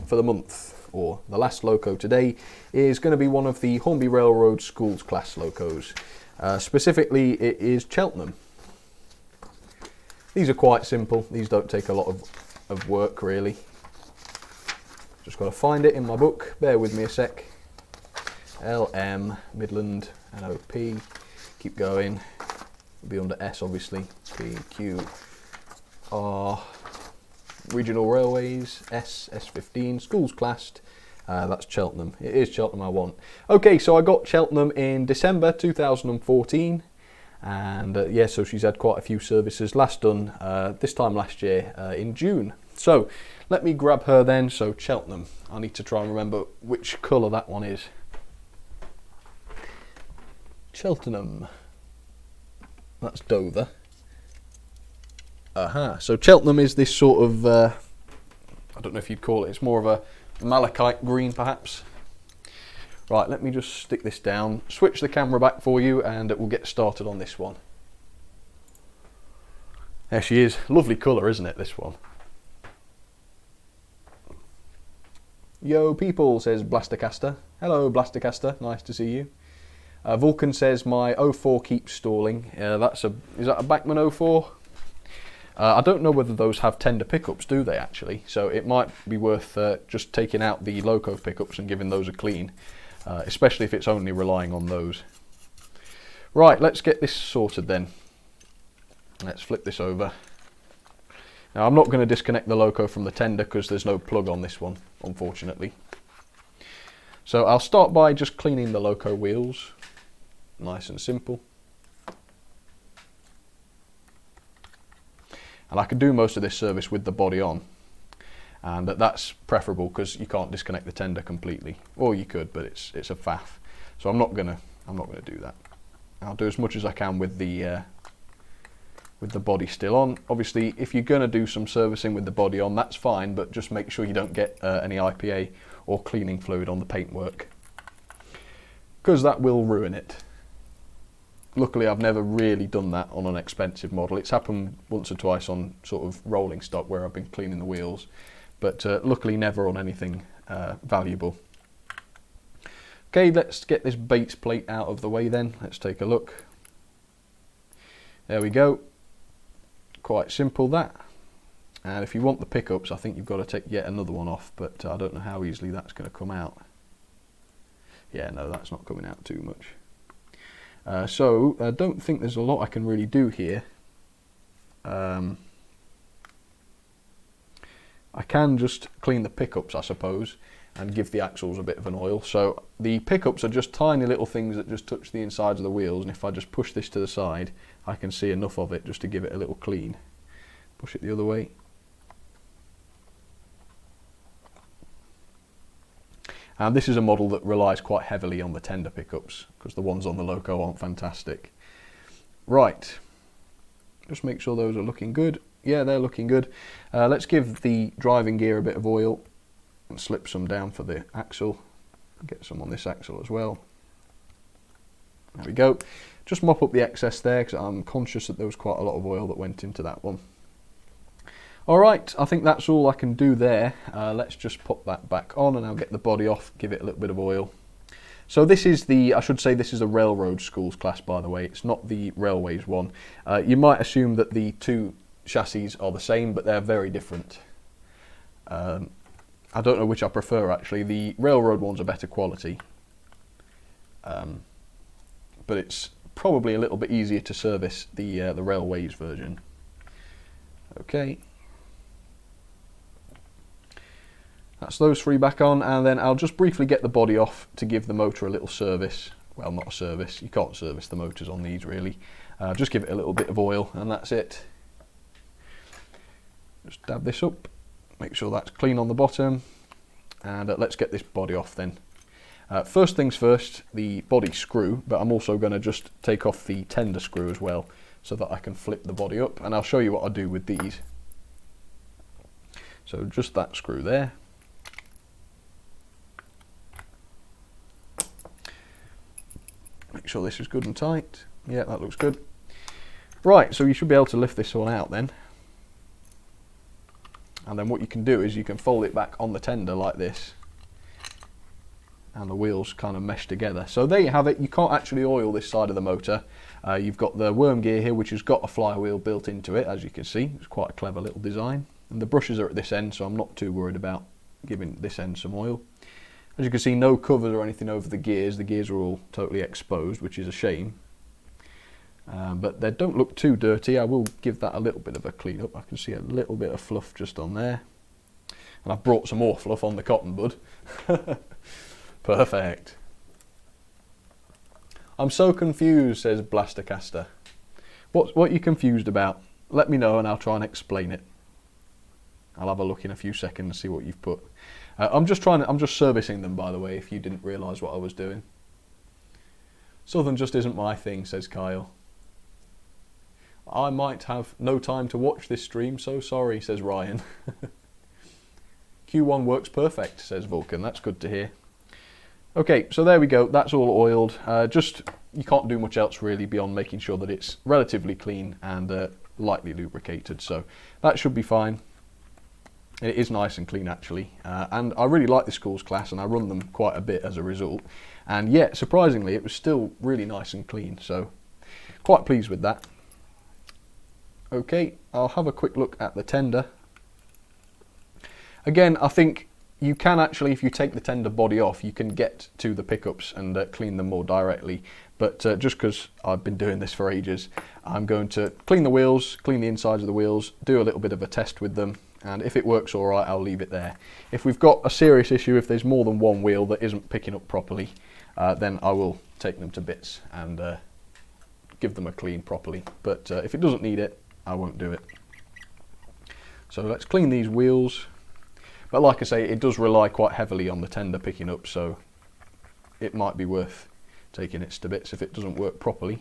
for the month, or the last loco today, is going to be one of the Hornby Railroad Schools class locos. Specifically, it is Cheltenham. These are quite simple. These don't take a lot of work, really. Just got to find it in my book. Bear with me a sec. LM, Midland, NOP. Keep going. It'll be under S, obviously. P, Q, R. Regional Railways, S, S15. Schools classed. That's Cheltenham. It is Cheltenham I want. Okay, so I got Cheltenham in December 2014. And yeah, so she's had quite a few services. Last done this time last year in June. So let me grab her then. So Cheltenham. I need to try and remember which colour that one is. Cheltenham. That's Dover. Aha. So Cheltenham is this sort of, I don't know if you'd call it, it's more of a malachite green perhaps. Right, let me just stick this down, switch the camera back for you, and we'll get started on this one. There she is. Lovely colour, isn't it, this one? Yo people, says Blastercaster. Hello Blastercaster, nice to see you. Vulcan says my O4 keeps stalling. Is that a Bachmann O4? I don't know whether those have tender pickups, do they actually? So it might be worth just taking out the loco pickups and giving those a clean, especially if it's only relying on those. Right, let's get this sorted then. Let's flip this over. Now I'm not going to disconnect the loco from the tender because there's no plug on this one, unfortunately. So I'll start by just cleaning the loco wheels. Nice and simple. And I can do most of this service with the body on, and that's preferable because you can't disconnect the tender completely, or you could, but it's a faff. So I'm not gonna do that. I'll do as much as I can with the body still on. Obviously, if you're gonna do some servicing with the body on, that's fine, but just make sure you don't get any IPA or cleaning fluid on the paintwork, because that will ruin it. Luckily, I've never really done that on an expensive model. It's happened once or twice on sort of rolling stock where I've been cleaning the wheels, but luckily never on anything valuable. Okay, let's get this base plate out of the way then. Let's take a look. There we go. Quite simple that. And if you want the pickups, I think you've got to take yet another one off, but I don't know how easily that's going to come out. Yeah, no, that's not coming out too much. So I don't think there's a lot I can really do here. I can just clean the pickups, I suppose, and give the axles a bit of an oil. So the pickups are just tiny little things that just touch the insides of the wheels, and if I just push this to the side, I can see enough of it just to give it a little clean. Push it the other way. And this is a model that relies quite heavily on the tender pickups because the ones on the loco aren't fantastic. Right, just make sure those are looking good. Yeah, they're looking good. Let's give the driving gear a bit of oil and slip some down for the axle. Get some on this axle as well. There we go. Just mop up the excess there because I'm conscious that there was quite a lot of oil that went into that one. Alright, I think that's all I can do there. Let's just put that back on and I'll get the body off, give it a little bit of oil. So this is I should say this is a Railroad Schools class, by the way. It's not the Railways one. You might assume that the two chassis are the same, but they're very different. I don't know which I prefer actually. The Railroad ones are better quality. But it's probably a little bit easier to service the Railways version. Okay. That's those three back on, and then I'll just briefly get the body off to give the motor a little service well, not a service, you can't service the motors on these really. Just give it a little bit of oil and that's it. Just dab this up, make sure that's clean on the bottom, and let's get this body off then. First things first, the body screw, but I'm also going to just take off the tender screw as well so that I can flip the body up, and I'll show you what I do with these. So just that screw there. Make sure this is good and tight. Yeah, that looks good. Right, so you should be able to lift this one out then. And then what you can do is you can fold it back on the tender like this, and the wheels kind of mesh together. So there you have it. You can't actually oil this side of the motor. You've got the worm gear here, which has got a flywheel built into it, as you can see. It's quite a clever little design. And the brushes are at this end, so I'm not too worried about giving this end some oil. As you can see, no covers or anything over the gears. The gears are all totally exposed, which is a shame. But they don't look too dirty. I will give that a little bit of a clean up. I can see a little bit of fluff just on there. And I've brought some more fluff on the cotton bud. Perfect. I'm so confused, says Blastercaster. What are you confused about? Let me know and I'll try and explain it. I'll have a look in a few seconds and see what you've put. I'm just servicing them, by the way, if you didn't realise what I was doing. Southern just isn't my thing, says Kyle. I might have no time to watch this stream, so sorry, says Ryan. Q1 works perfect, says Vulcan. That's good to hear. Okay, so there we go. That's all oiled. You can't do much else really beyond making sure that it's relatively clean and lightly lubricated. So that should be fine. It is nice and clean actually, and I really like the schools class and I run them quite a bit as a result, and yet surprisingly it was still really nice and clean, so quite pleased with that. Okay, I'll have a quick look at the tender. Again, I think you can actually, if you take the tender body off, you can get to the pickups and clean them more directly, but just because I've been doing this for ages, I'm going to clean the wheels, clean the insides of the wheels, do a little bit of a test with them, and if it works all right, I'll leave it there. If we've got a serious issue, if there's more than one wheel that isn't picking up properly, then I will take them to bits and give them a clean properly. But if it doesn't need it, I won't do it. So let's clean these wheels. But like I say, it does rely quite heavily on the tender picking up, so it might be worth taking it to bits if it doesn't work properly.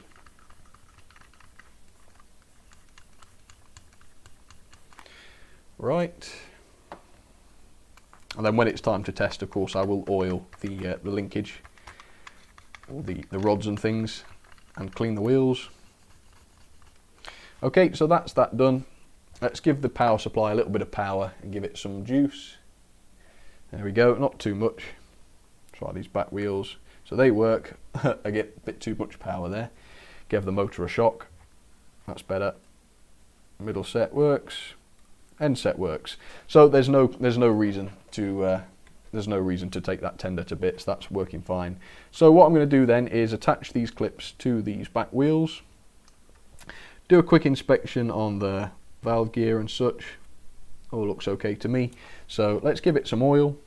Right, and then when it's time to test, of course, I will oil the linkage, or the rods and things, and clean the wheels. Okay, so that's that done. Let's give the power supply a little bit of power and give it some juice. There we go, not too much. Try these back wheels. So they work. I get a bit too much power there. Give the motor a shock. That's better. Middle set works. End set works. So there's no reason to take that tender to bits. That's working fine. So what I'm going to do then is attach these clips to these back wheels. Do a quick inspection on the valve gear and such. All looks okay to me. So let's give it some oil.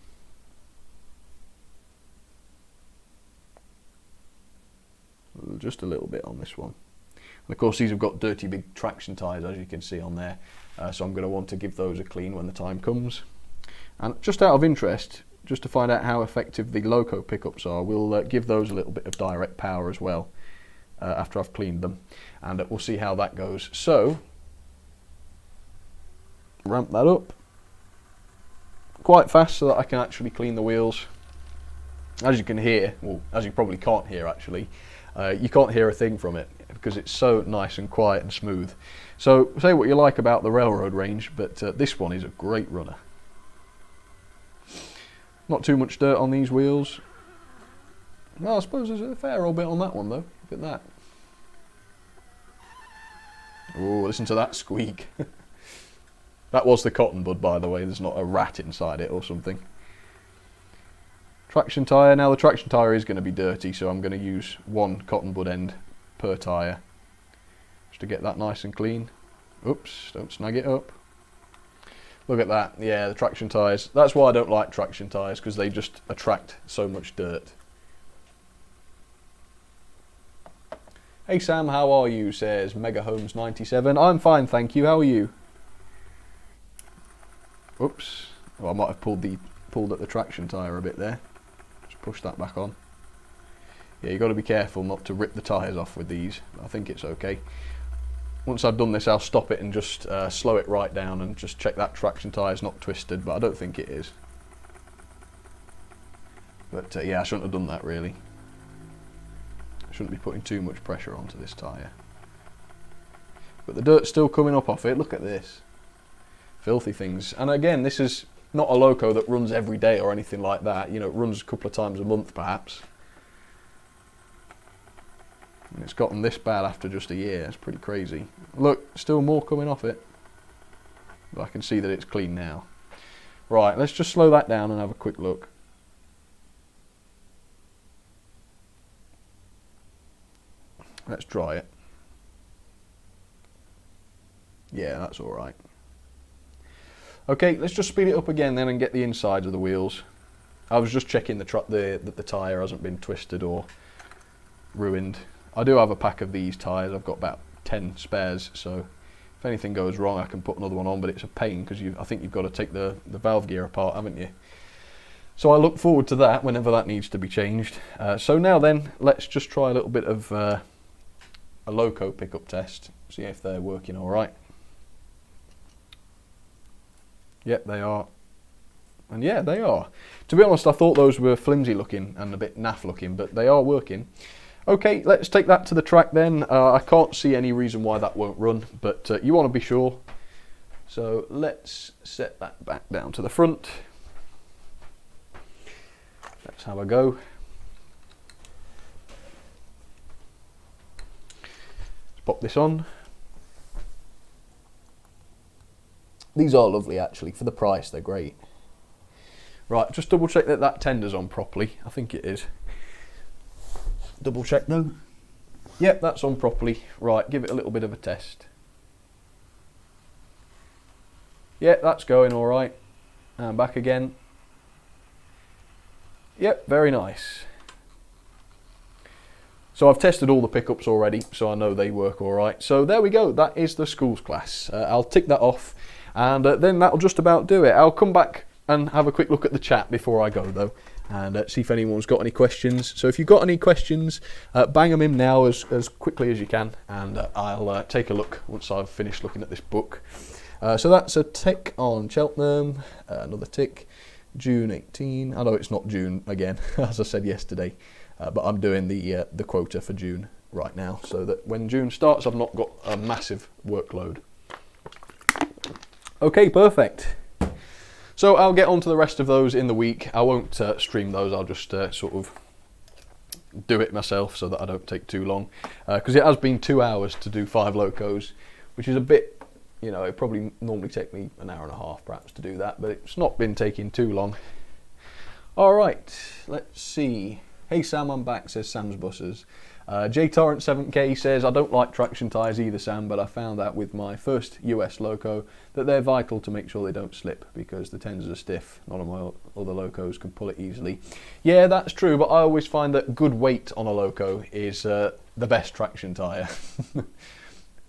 Just a little bit on this one. And of course these have got dirty big traction tyres, as you can see on there. So I'm going to want to give those a clean when the time comes. And just out of interest, just to find out how effective the loco pickups are, we'll give those a little bit of direct power as well after I've cleaned them. And we'll see how that goes. So ramp that up quite fast so that I can actually clean the wheels. As you can hear, well, as you probably can't hear actually, you can't hear a thing from it because it's so nice and quiet and smooth. So say what you like about the railroad range, but this one is a great runner. Not too much dirt on these wheels. Well, I suppose there's a fair old bit on that one though. Look at that. Oh, listen to that squeak. That was the cotton bud, by the way. There's not a rat inside it or something. Traction tyre. Now the traction tyre is going to be dirty, so I'm going to use one cotton bud end per tyre just to get that nice and clean. Oops, don't snag it up. Look at that. Yeah, the traction tyres. That's why I don't like traction tyres, because they just attract so much dirt. Hey Sam, how are you? Says Megahomes97. I'm fine, thank you. How are you? Oops. Well, I might have pulled at the traction tyre a bit there. Just push that back on. Yeah, you've got to be careful not to rip the tyres off with these. I think it's okay. Once I've done this, I'll stop it and just slow it right down and just check that traction tyre's not twisted, but I don't think it is. But yeah, I shouldn't have done that really. I shouldn't be putting too much pressure onto this tyre. But the dirt's still coming up off it. Look at this. Filthy things. And again, this is not a loco that runs every day or anything like that. You know, it runs a couple of times a month perhaps. And it's gotten this bad after just a year. It's pretty crazy. Look, still more coming off it. But I can see that it's clean now. Right, let's just slow that down and have a quick look. Let's dry it. Yeah, that's alright. Okay, let's just speed it up again then and get the insides of the wheels. I was just checking that the tyre hasn't been twisted or ruined. I do have a pack of these tyres. I've got about 10 spares, so if anything goes wrong I can put another one on, but it's a pain because I think you've got to take the valve gear apart, haven't you? So I look forward to that whenever that needs to be changed. So now then, let's just try a little bit of a loco pickup test, see if they're working alright. Yep, they are. And yeah, they are. To be honest, I thought those were flimsy looking and a bit naff looking, but they are working. Okay, let's take that to the track then. I can't see any reason why that won't run, but you want to be sure. So let's set that back down to the front. Let's have a go. Let's pop this on. These are lovely actually, for the price they're great. Right, just double check that that tender's on properly. I think it is. Double check though. Yep, that's on properly. Right, give it a little bit of a test. Yep, that's going alright. And back again. Yep, very nice. So I've tested all the pickups already, so I know they work alright. So there we go, that is the schools class. I'll tick that off, and then that'll just about do it. I'll come back and have a quick look at the chat before I go though, and see if anyone's got any questions. So if you've got any questions, bang them in now as quickly as you can, and I'll take a look once I've finished looking at this book. So that's a tick on Cheltenham, another tick, June 18. I know it's not June again, as I said yesterday, but I'm doing the quota for June right now, so that when June starts I've not got a massive workload. Okay, perfect. So I'll get on to the rest of those in the week. I won't stream those, I'll just sort of do it myself so that I don't take too long. Because it has been 2 hours to do 5 locos, which is a bit, you know, it probably normally take me an hour and a half perhaps to do that, but it's not been taking too long. Alright, let's see. Hey Sam, I'm back, says Sam's Buses. JTorrent7K says, I don't like traction tyres either, Sam, but I found out with my first US loco that they're vital to make sure they don't slip, because the tenders are stiff. None of my other locos can pull it easily. Yeah, that's true, but I always find that good weight on a loco is the best traction tyre.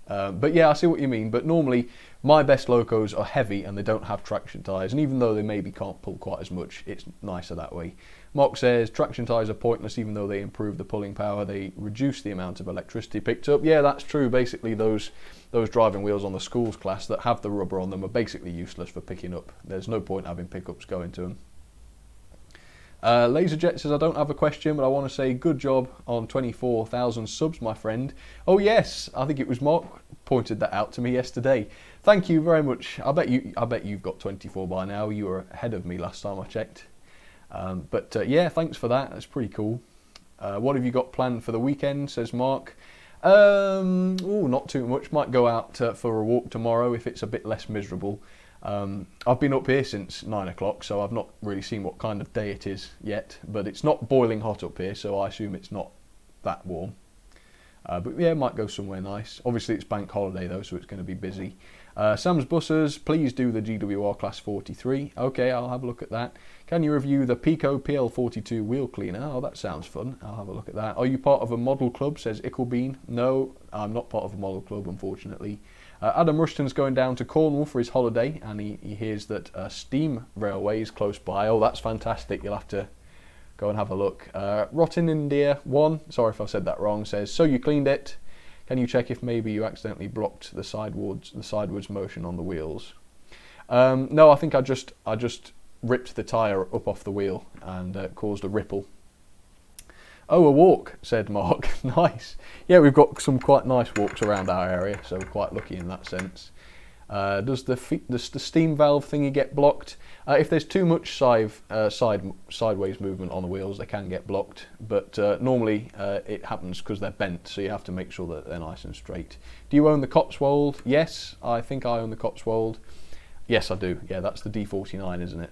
But yeah, I see what you mean, but normally my best locos are heavy and they don't have traction tyres, and even though they maybe can't pull quite as much, it's nicer that way. Mock says traction tyres are pointless even though they improve the pulling power, they reduce the amount of electricity picked up. Yeah, that's true. Basically those driving wheels on the schools class that have the rubber on them are basically useless for picking up. There's no point having pickups going to them. Laserjet says, I don't have a question, but I want to say good job on 24,000 subs, my friend. Oh yes, I think it was Mark pointed that out to me yesterday. Thank you very much. I bet you've got 24 by now. You were ahead of me last time I checked. Yeah, thanks for that. That's pretty cool. What have you got planned for the weekend, says Mark. Not too much. Might go out for a walk tomorrow if it's a bit less miserable. I've been up here since 9 o'clock, so I've not really seen what kind of day it is yet, but it's not boiling hot up here, so I assume it's not that warm. But yeah, might go somewhere nice. Obviously it's bank holiday though, so it's going to be busy. Sam's Buses, please do the GWR Class 43. Okay, I'll have a look at that. Can you review the Pico PL42 wheel cleaner? Oh, that sounds fun. I'll have a look at that. Are you part of a model club, says Icklebean? No, I'm not part of a model club, unfortunately. Adam Rushton's going down to Cornwall for his holiday, and he hears that Steam Railway is close by. Oh, that's fantastic. You'll have to go and have a look. Rotten India 1, sorry if I said that wrong, says, so you cleaned it. Can you check if maybe you accidentally blocked the sidewards motion on the wheels? No, I think I just ripped the tyre up off the wheel and caused a ripple. Oh, a walk, said Mark. Nice. Yeah, we've got some quite nice walks around our area, so we're quite lucky in that sense. Does the steam valve thingy get blocked? If there's too much sideways movement on the wheels, they can get blocked. But normally it happens because they're bent, so you have to make sure that they're nice and straight. Do you own the Cotswold? Yes, I think I own the Cotswold. Yes, I do. Yeah, that's the D49, isn't it?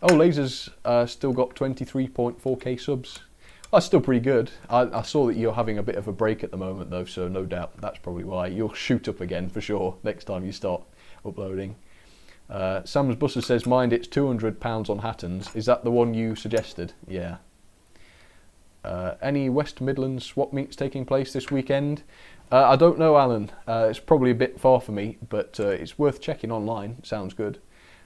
Oh, Laser's still got 23.4k subs. That's still pretty good. I saw that you're having a bit of a break at the moment though, so no doubt that's probably why. You'll shoot up again for sure next time you start uploading. Sam's Buster says, mind it's £200 on Hattons. Is that the one you suggested? Yeah. Any West Midlands swap meets taking place this weekend? I don't know, Alan. It's probably a bit far for me, but it's worth checking online. Sounds good.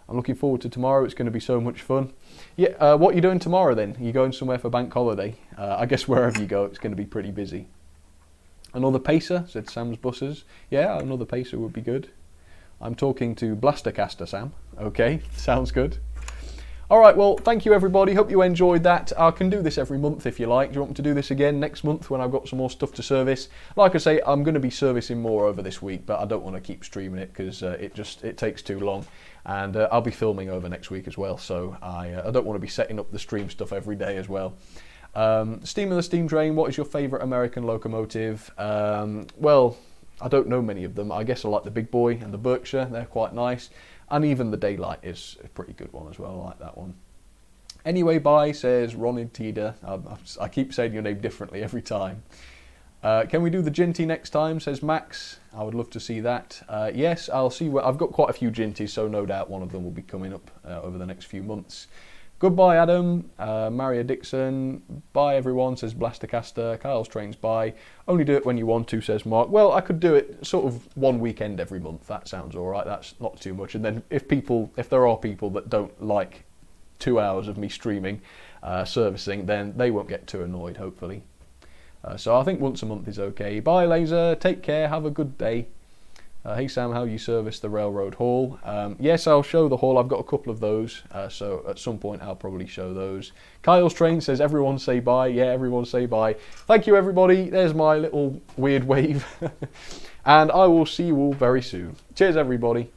I'm looking forward to tomorrow. It's going to be so much fun. Yeah, what are you doing tomorrow then? Are you going somewhere for bank holiday? I guess wherever you go, it's going to be pretty busy. Another pacer, said Sam's Buses. Yeah, another pacer would be good. I'm talking to Blastercaster, Sam. Okay, sounds good. All right, well, thank you, everybody. Hope you enjoyed that. I can do this every month if you like. Do you want me to do this again next month when I've got some more stuff to service? Like I say, I'm going to be servicing more over this week, but I don't want to keep streaming it because it takes too long. And I'll be filming over next week as well, so I don't want to be setting up the stream stuff every day as well. Steam of the Steam Train, what is your favourite American locomotive? Well, I don't know many of them. I guess I like the Big Boy and the Berkshire. They're quite nice. And even the Daylight is a pretty good one as well. I like that one. Anyway, bye, says Ronnie Tida. I keep saying your name differently every time. Can we do the Ginty next time, says Max. I would love to see that. Yes, I'll see. I've got quite a few Ginties, so no doubt one of them will be coming up over the next few months. Goodbye, Adam. Maria Dixon. Bye, everyone, says Blastercaster. Kyle's Trains, bye. Only do it when you want to, says Mark. Well, I could do it sort of one weekend every month. That sounds all right. That's not too much. And then if there are people that don't like 2 hours of me streaming, servicing, then they won't get too annoyed, hopefully. So I think once a month is okay. Bye, Laser. Take care. Have a good day. Hey Sam, how you service the Railroad Hall? Yes, I'll show the hall. I've got a couple of those, so at some point I'll probably show those. Kyle's Train says, everyone say bye. Yeah, everyone say bye. Thank you, everybody. There's my little weird wave. And I will see you all very soon. Cheers, everybody.